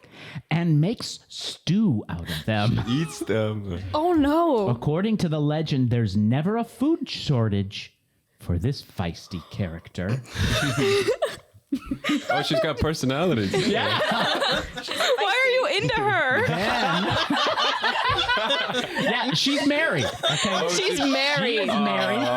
And makes stew out of them. Eats them. Oh no. According to the legend, there's never a food shortage for this feisty character. Oh, she's got personality. Yeah. why are you into her? Yeah, she's married. Okay. She's married. She's married.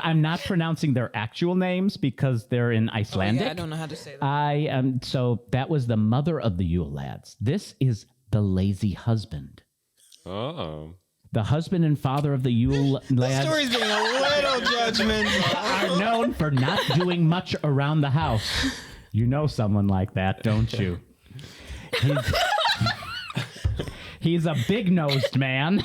I'm not pronouncing their actual names because they're in Icelandic. I don't know how to say that. So that was the mother of the Yule Lads. This is the lazy husband. Oh. The husband and father of the Yule Lads Story's being a little judgmental. are known for not doing much around the house. You know someone like that, don't you? He's a big-nosed man.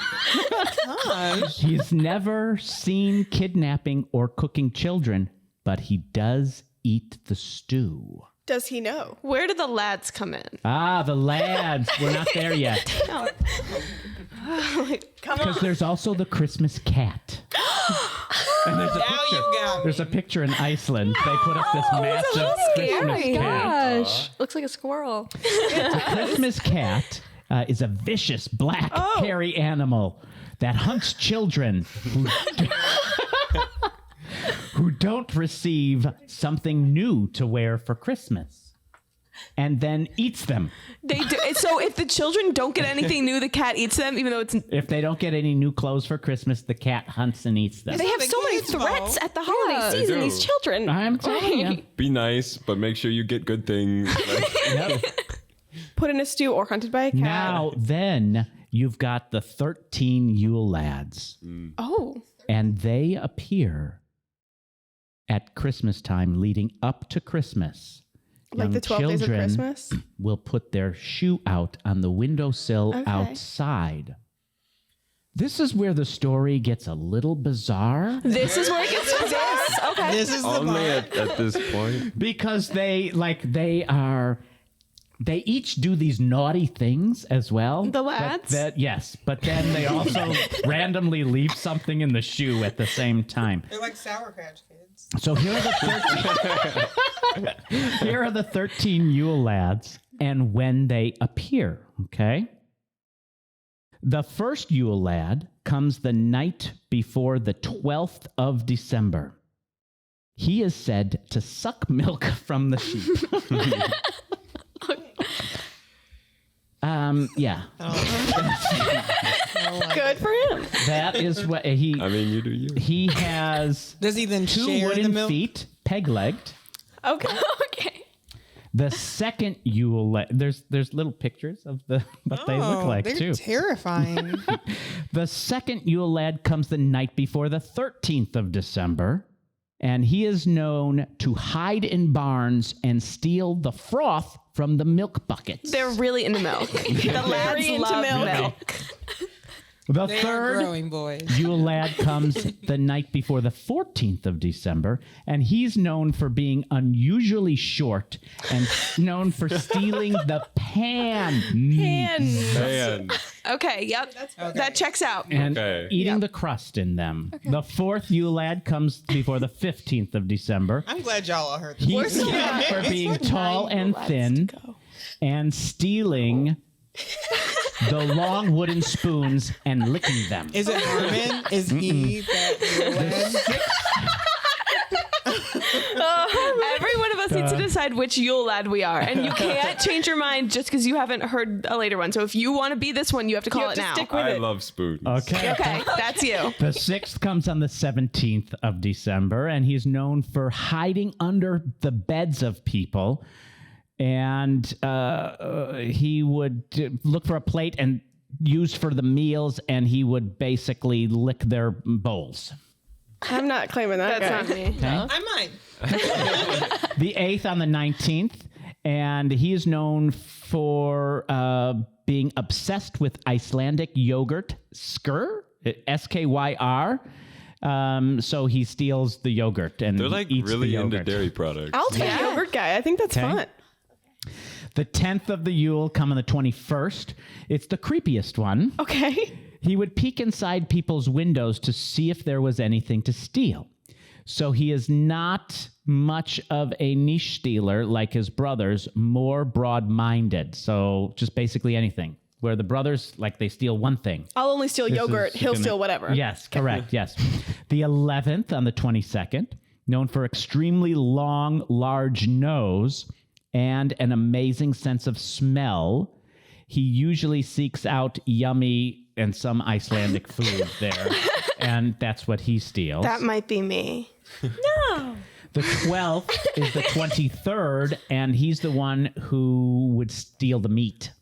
He's never seen kidnapping or cooking children, but he does eat the stew. Does he know? Where do the lads come in? Ah, the lads. We're not there yet. Because there's also the Christmas cat. And there's a picture in Iceland. They put up this massive Christmas cat. Gosh, looks like a squirrel. The Christmas cat is a vicious, black, hairy animal that hunts children who don't receive something new to wear for Christmas, and then eats them. They do. So if the children don't get anything new, the cat eats them, even though it's. If they don't get any new clothes for Christmas, the cat hunts and eats them. They have so many threats at the holiday season, do. these children. I'm telling you. Be nice, but make sure you get good things. Yep. Put in a stew or hunted by a cat. Now, then, you've got the 13 Yule lads. Oh. And they appear at Christmas time leading up to Christmas. Like Young the 12 days of children Christmas? will put their shoe out on the windowsill outside. This is where the story gets a little bizarre. This is where it gets this. Okay. This is the Only part. at this point. Because they each do these naughty things as well. The lads? Yes, but then they also randomly leave something in the shoe at the same time. They're like Sour Patch Kids. So here are the 13 Yule lads and when they appear, okay? The first Yule lad comes the night before the 12th of December. He is said to suck milk from the sheep. Yeah. Good for him. That is what he... I mean, you do you. He has Does he then 2 share the wooden milk? feet, peg-legged. Okay. Okay. The second Yule lad... There's little pictures of what they look like, they're too. terrifying. The second Yule lad comes the night before the 13th of December, and he is known to hide in barns and steal the froth from the milk buckets. They're really into milk. The lads into love milk. milk. The They are third growing boys. Yule lad comes the night before the 14th of December, and he's known for being unusually short and known for stealing the pan. Man. Okay, yep. That checks out. And Okay. eating the crust in them. The fourth Yule lad comes before the 15th of December. I'm glad y'all all heard this. He's known for being tall and thin and stealing the long wooden spoons and licking them. Is it Harmon? Is he that Every one of us needs to decide which Yule lad we are. And you can't change your mind just because you haven't heard a later one. So if you want to be this one, you have to call it now. I love spoons. Okay. Okay, that's you. The 6th comes on the 17th of December, and he's known for hiding under the beds of people. And he would look for a plate and use for the meals, and he would basically lick their bowls. I'm not claiming that. That's not me. I might. The 8th on the 19th, and he is known for being obsessed with Icelandic yogurt, skyr, S-K-Y-R. So he steals the yogurt and They're like eats the really into yogurt. dairy products. I'll take yogurt guy. I think that's fun. The 10th of the Yule come on the 21st. It's the creepiest one. Okay. He would peek inside people's windows to see if there was anything to steal. So he is not much of a niche stealer like his brothers, more broad-minded. So just basically anything. Where the brothers, like, they steal one thing. I'll only steal yogurt. He'll steal whatever. Yes, correct, yes. The 11th on the 22nd, known for extremely long, large nose and an amazing sense of smell. He usually seeks out yummy and some Icelandic food there, and that's what he steals. That might be me. The 12th is the 23rd, and he's the one who would steal the meat.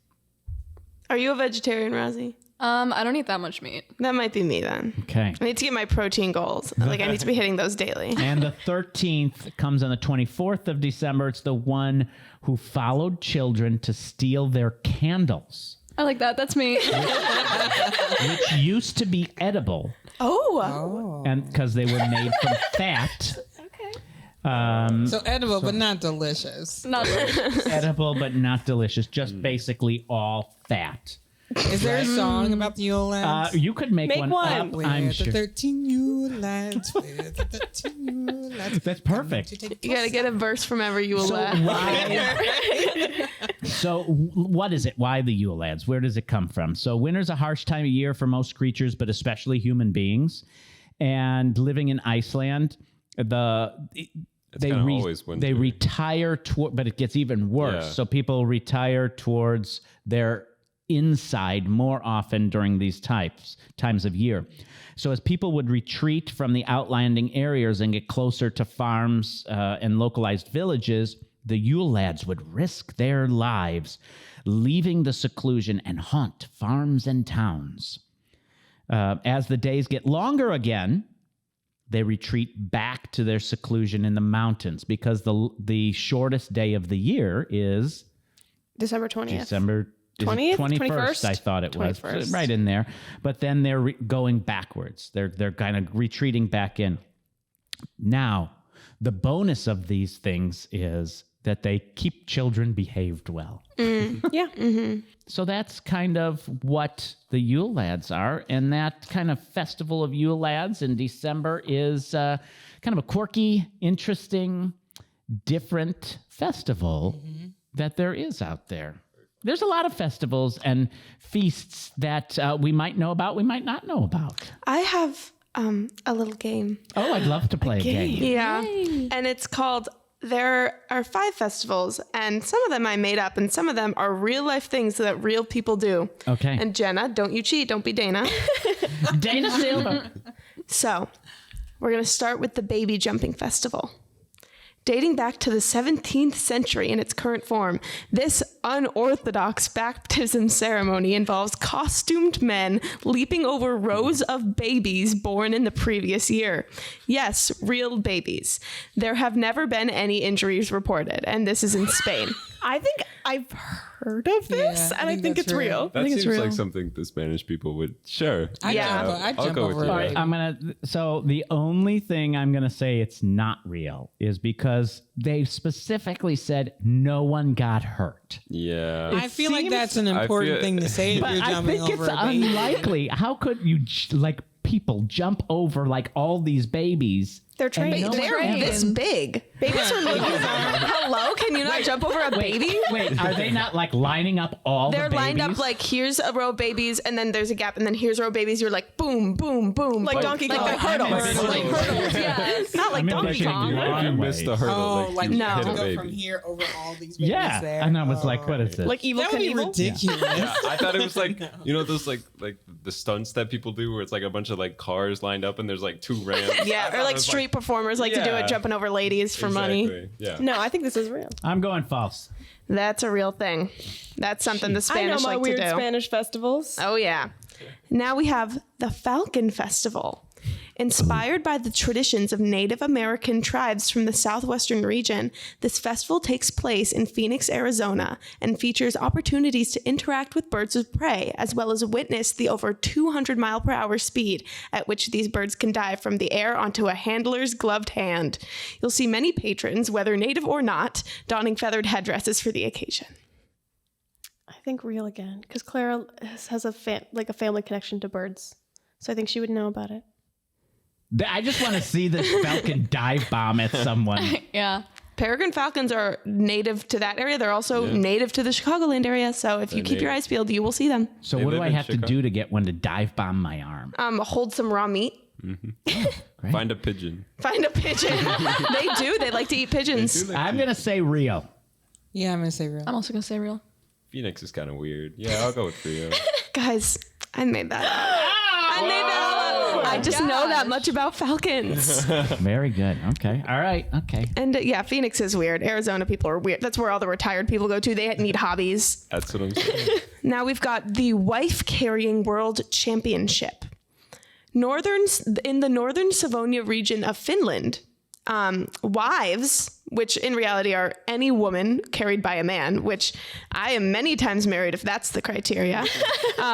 Are you a vegetarian, Rosie? I don't eat that much meat. That might be me then. Okay. I need to get my protein goals. Like I need to be hitting those daily. And the 13th comes on the 24th of December. It's the one who followed children to steal their candles, I like that. That's me. which used to be edible, and because they were made from fat. So edible, but not delicious. Not Edible, but not delicious. Just basically all fat. Is there a song about the Yule lads? You could make one one. up, Where I'm the sure. 13 Yule lads, where the 13 Yule lads. That's perfect. You gotta get a verse from ever you will So laugh. what is it? Why the Yule lads? Where does it come from? So winter's a harsh time of year for most creatures, but especially human beings. And living in Iceland, they kinda always winter. retire toward, but it gets even worse. Yeah. So people retire towards their inside more often during these times of year. So as people would retreat from the outlying areas and get closer to farms and localized villages, the Yule lads would risk their lives, leaving the seclusion and haunt farms and towns. As the days get longer again, they retreat back to their seclusion in the mountains because the shortest day of the year is December 20th. December 20th? 21st, I thought it was. 21st. Right in there. But then they're going backwards. They're kind of retreating back in. Now, the bonus of these things is that they keep children behaved well. Yeah. So that's kind of what the Yule lads are. And that kind of festival of Yule lads in December is kind of a quirky, interesting, different festival that there is out there. There's a lot of festivals and feasts that we might know about, we might not know about. I have a little game. Oh, I'd love to play a game. Yeah. And it's called There Are 5 Festivals, and some of them I made up, and some of them are real life things that real people do. Okay. And Jenna, don't you cheat. Don't be Dana. Dana Silver. So, we're going to start with the Baby Jumping Festival. Dating back to the 17th century in its current form, this unorthodox baptism ceremony involves costumed men leaping over rows of babies born in the previous year. Yes, real babies. There have never been any injuries reported, and this is in Spain. I think I've heard of this, Yeah, and I think that's it's real. That seems like something the Spanish people would. Sure. I'd jump go over with it. you. All right, so the only thing I'm going to say it's not real is because they specifically said no one got hurt. Yeah. I feel like seems- that's an important feel- thing to say if But you're I jumping think over it's a baby. unlikely. How could you, people jump over like all these babies? They're and trained. no one They're ever- this big. Babies are Hello? Can you not jump over a baby? Wait, are they not like lining up all They're the babies? lined up like here's a row of babies, and then there's a gap, and then here's a row of babies. You're like boom, boom, boom, Like boom. Donkey like Kong. the hurdles. Like hurdles, yeah. Not like I'm Donkey imagining Kong. you If you missed the hurdle, Oh, like you you No. hit have a to go baby. from here over all these babies Yeah, there. and I was like, what is this? Like Evil That would be Knievel? ridiculous. Yeah, I thought it was like those like the stunts that people do where it's like a bunch of like cars lined up and there's like 2 ramps. I Yeah, thought or it like was, street performers like to do Yeah. it, jumping over ladies for money. Exactly, Yeah. No, I think this is real. I'm going false. That's a real thing. That's something the I know Spanish my like weird to do. Spanish festivals. Oh, yeah. Now we have the Falcon Festival. Inspired by the traditions of Native American tribes from the southwestern region, this festival takes place in Phoenix, Arizona, and features opportunities to interact with birds of prey, as well as witness the over 200-mile-per-hour speed at which these birds can dive from the air onto a handler's gloved hand. You'll see many patrons, whether native or not, donning feathered headdresses for the occasion. I think real again, because Clara has a family connection to birds, so I think she would know about it. I just want to see this falcon dive bomb at someone. Yeah. Peregrine falcons are native to that area. They're also native to the Chicagoland area. So if you keep your eyes peeled, you will see them. So They what do live I in have to Chicago. do to get one to dive bomb my arm? Hold some raw meat. Find a pigeon. Find a pigeon. They do. They like to eat pigeons. I'm going to say real. Yeah, I'm gonna say real. I'm also gonna say real. Phoenix is kind of weird. Yeah, I'll go with Rio. Guys, I made that up. I made that all up. I just know that much about falcons. Very good. Okay. All right. Okay. And yeah, Phoenix is weird. Arizona people are weird. That's where all the retired people go to. They need hobbies. That's what I'm saying. Now we've got the wife carrying world championship. In the northern Savonia region of Finland, wives, which in reality are any woman carried by a man, which I am many times married if that's the criteria,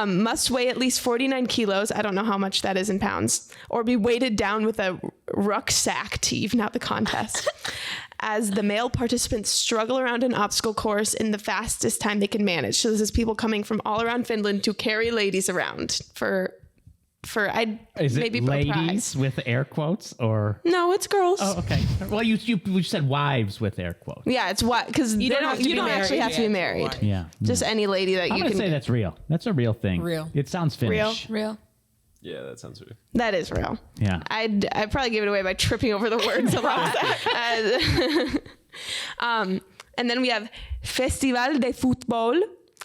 must weigh at least 49 kilos. I don't know how much that is in pounds, or be weighted down with a rucksack to even out the contest. As the male participants struggle around an obstacle course in the fastest time they can manage. So this is people coming from all around Finland to carry ladies around for Is maybe it for a ladies prize. with air quotes or? No, it's girls. Oh, okay. Well, you said wives with air quotes. Yeah, it's what because you don't actually have to be married. Yeah. Just any lady that I'm you gonna can. say that's real. That's a real thing. Real. It sounds Finnish. Real. Yeah, that sounds real. That is real. Yeah. I'd probably give it away by tripping over the words a lot. And then we have Festival de Fútbol.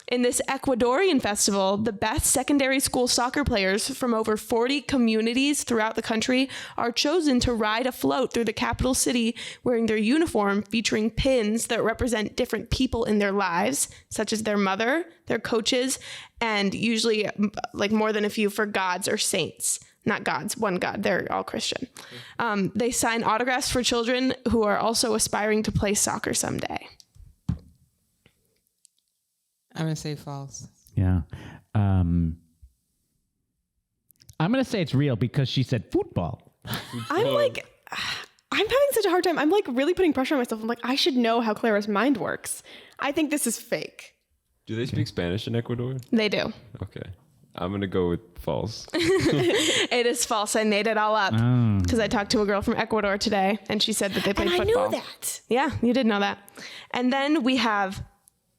In this Ecuadorian festival, the best secondary school soccer players from over 40 communities throughout the country are chosen to ride a float through the capital city wearing their uniform featuring pins that represent different people in their lives, such as their mother, their coaches, and usually like more than a few for gods or saints. Not gods, one god. They're all Christian. They sign autographs for children who are also aspiring to play soccer someday. I'm going to say false. Yeah. I'm going to say it's real because she said football. I'm having such a hard time. I'm like really putting pressure on myself. I'm like, I should know how Clara's mind works. I think this is fake. Do they speak Spanish in Ecuador? They do. Okay. I'm going to go with false. It is false. I made it all up because I talked to a girl from Ecuador today and she said that they played football. I knew that. Yeah, you did know that. And then we have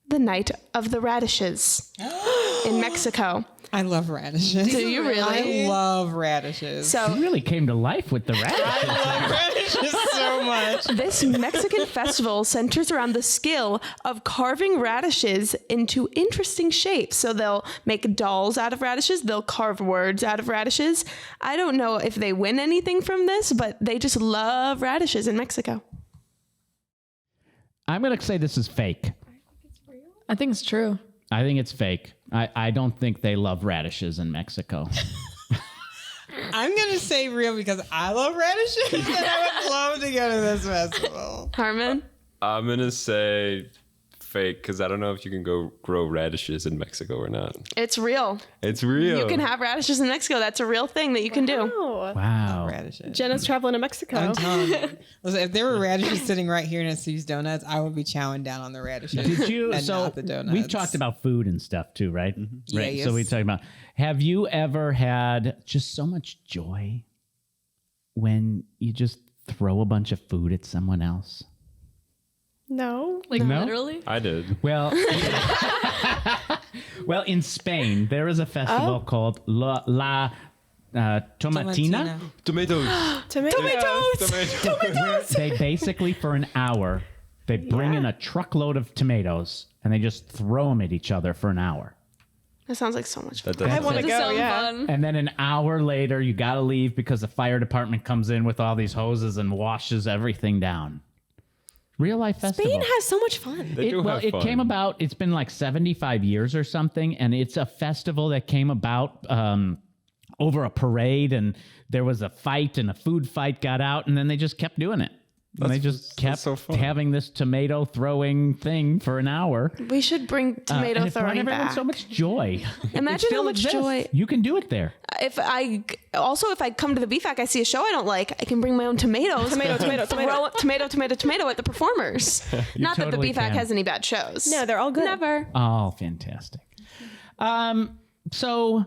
the Night of the Radishes in Mexico. I love radishes. Do you really? I love radishes. So You really came to life with the radishes. I love radishes so much. this Mexican festival centers around the skill of carving radishes into interesting shapes. So they'll make dolls out of radishes. They'll carve words out of radishes. I don't know if they win anything from this, but they just love radishes in Mexico. I'm going to say this is fake. I think it's true. I think it's fake. I don't think they love radishes in Mexico. I'm going to say real because I love radishes and I would love to go to this festival. Harmon? I'm going to say fake because I don't know if you can go grow radishes in Mexico or not. It's real. It's real. You can have radishes in Mexico. That's a real thing that you can do. Oh. Wow. Radishes. Jenna's traveling to Mexico. I'm telling you. Listen, if there were radishes sitting right here next to these donuts, I would be chowing down on the radishes. Did you? and So not the donuts. we've talked about food and stuff too, right? Yeah, Right. yes. So we talked about. Have you ever had just so much joy when you just throw a bunch of food at someone else? No. Like No? literally? I did. Well, well, in Spain there is a festival called La Tomatina. Tomatoes. Tomatoes. Where they basically for an hour they bring in a truckload of tomatoes and they just throw them at each other for an hour. That sounds like so much fun. That doesn't I want to sound- go, yeah. Fun. And then an hour later, you got to leave because the fire department comes in with all these hoses and washes everything down. Real life festival. Spain has so much fun. They do have it fun. came about, it's been like 75 years or something, and it's a festival that came about over a parade, and there was a fight, and a food fight got out, and then they just kept doing it. And they just kept so fun. having this tomato throwing thing for an hour. We should bring tomato and it brought throwing everyone back. so much joy. Imagine It still how much exists. joy- You can do it there. If I come to the BFAC, I see a show I don't like, I can bring my own tomatoes. Tomato. Tomato at the performers. Not totally that the BFAC can. has any bad shows. No, they're all good. Never. Oh, fantastic. So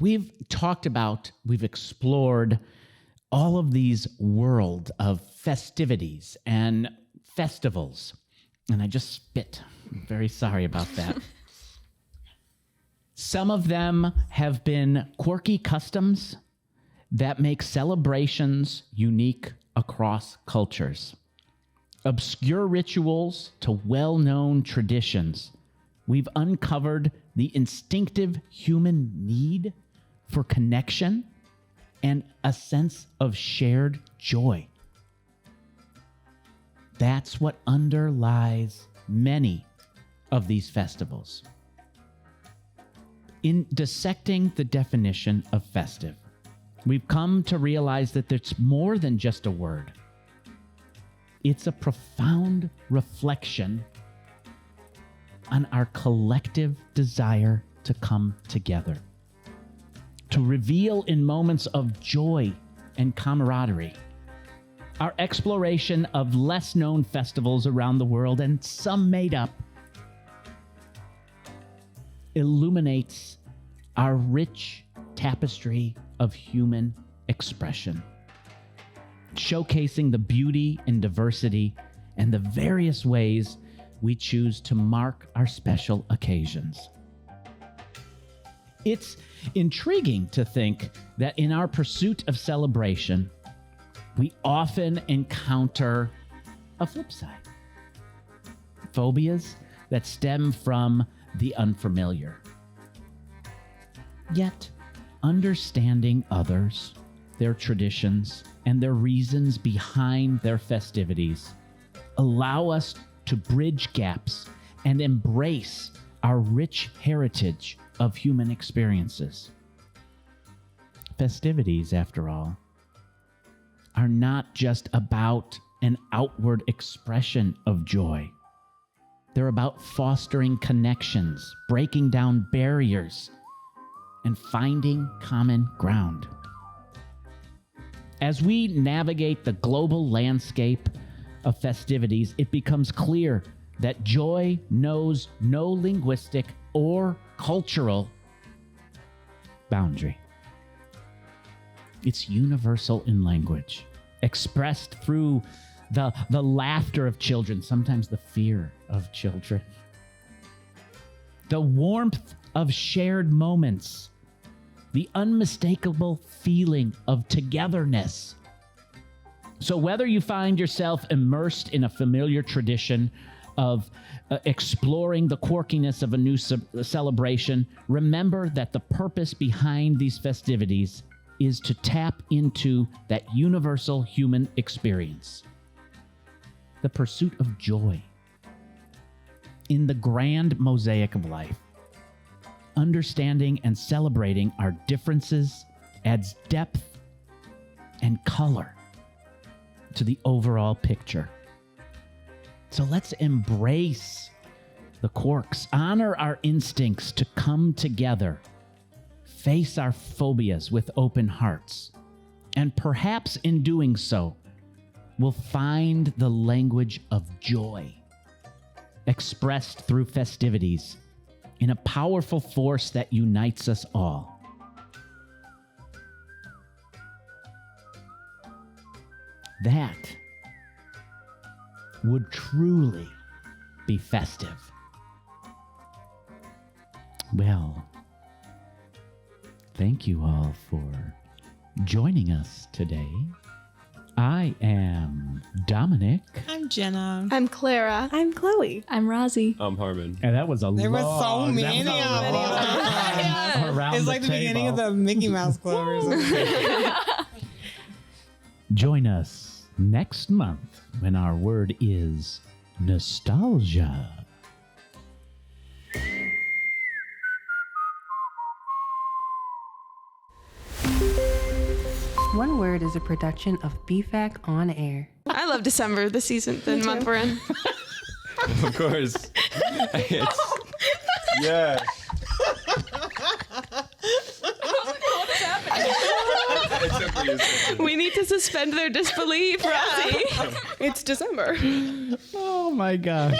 we've explored all of these world of festivities and festivals. And I just spit. I'm very sorry about that. Some of them have been quirky customs that make celebrations unique across cultures. Obscure rituals to well-known traditions We've uncovered the instinctive human need for connection and a sense of shared joy. That's what underlies many of these festivals. In dissecting the definition of festive, we've come to realize that it's more than just a word. It's a profound reflection on our collective desire to come together, to reveal in moments of joy and camaraderie. Our exploration of less known festivals around the world, and some made up, illuminates our rich tapestry of human expression, showcasing the beauty and diversity and the various ways we choose to mark our special occasions. It's intriguing to think that in our pursuit of celebration, we often encounter a flip side. Phobias that stem from the unfamiliar. Yet, understanding others, their traditions, and their reasons behind their festivities allow us to bridge gaps and embrace our rich heritage of human experiences. Festivities, after all, are not just about an outward expression of joy. They're about fostering connections, breaking down barriers, and finding common ground. As we navigate the global landscape of festivities, it becomes clear that joy knows no linguistic or cultural boundary. It's universal in language, expressed through the laughter of children, sometimes the fear of children, the warmth of shared moments, the unmistakable feeling of togetherness. So whether you find yourself immersed in a familiar tradition of exploring the quirkiness of a new celebration, remember that the purpose behind these festivities is to tap into that universal human experience, the pursuit of joy in the grand mosaic of life. Understanding and celebrating our differences adds depth and color to the overall picture. So let's embrace the quirks, honor our instincts to come together, face our phobias with open hearts, and perhaps in doing so, we'll find the language of joy expressed through festivities in a powerful force that unites us all. That would truly be festive. Well, thank you all for joining us today. I am Dominic. I'm Jenna. I'm Clara. I'm Chloe. I'm Rosie. I'm Harmon. And that was a There were so long, many of them. around It's like the beginning of the Mickey Mouse Club or something. Join us next month when our word is nostalgia. One Word is a production of BFAC on air. I love December, the month we're in. Of course. Yeah. We need to suspend their disbelief, Rosie. It's December. Oh my gosh.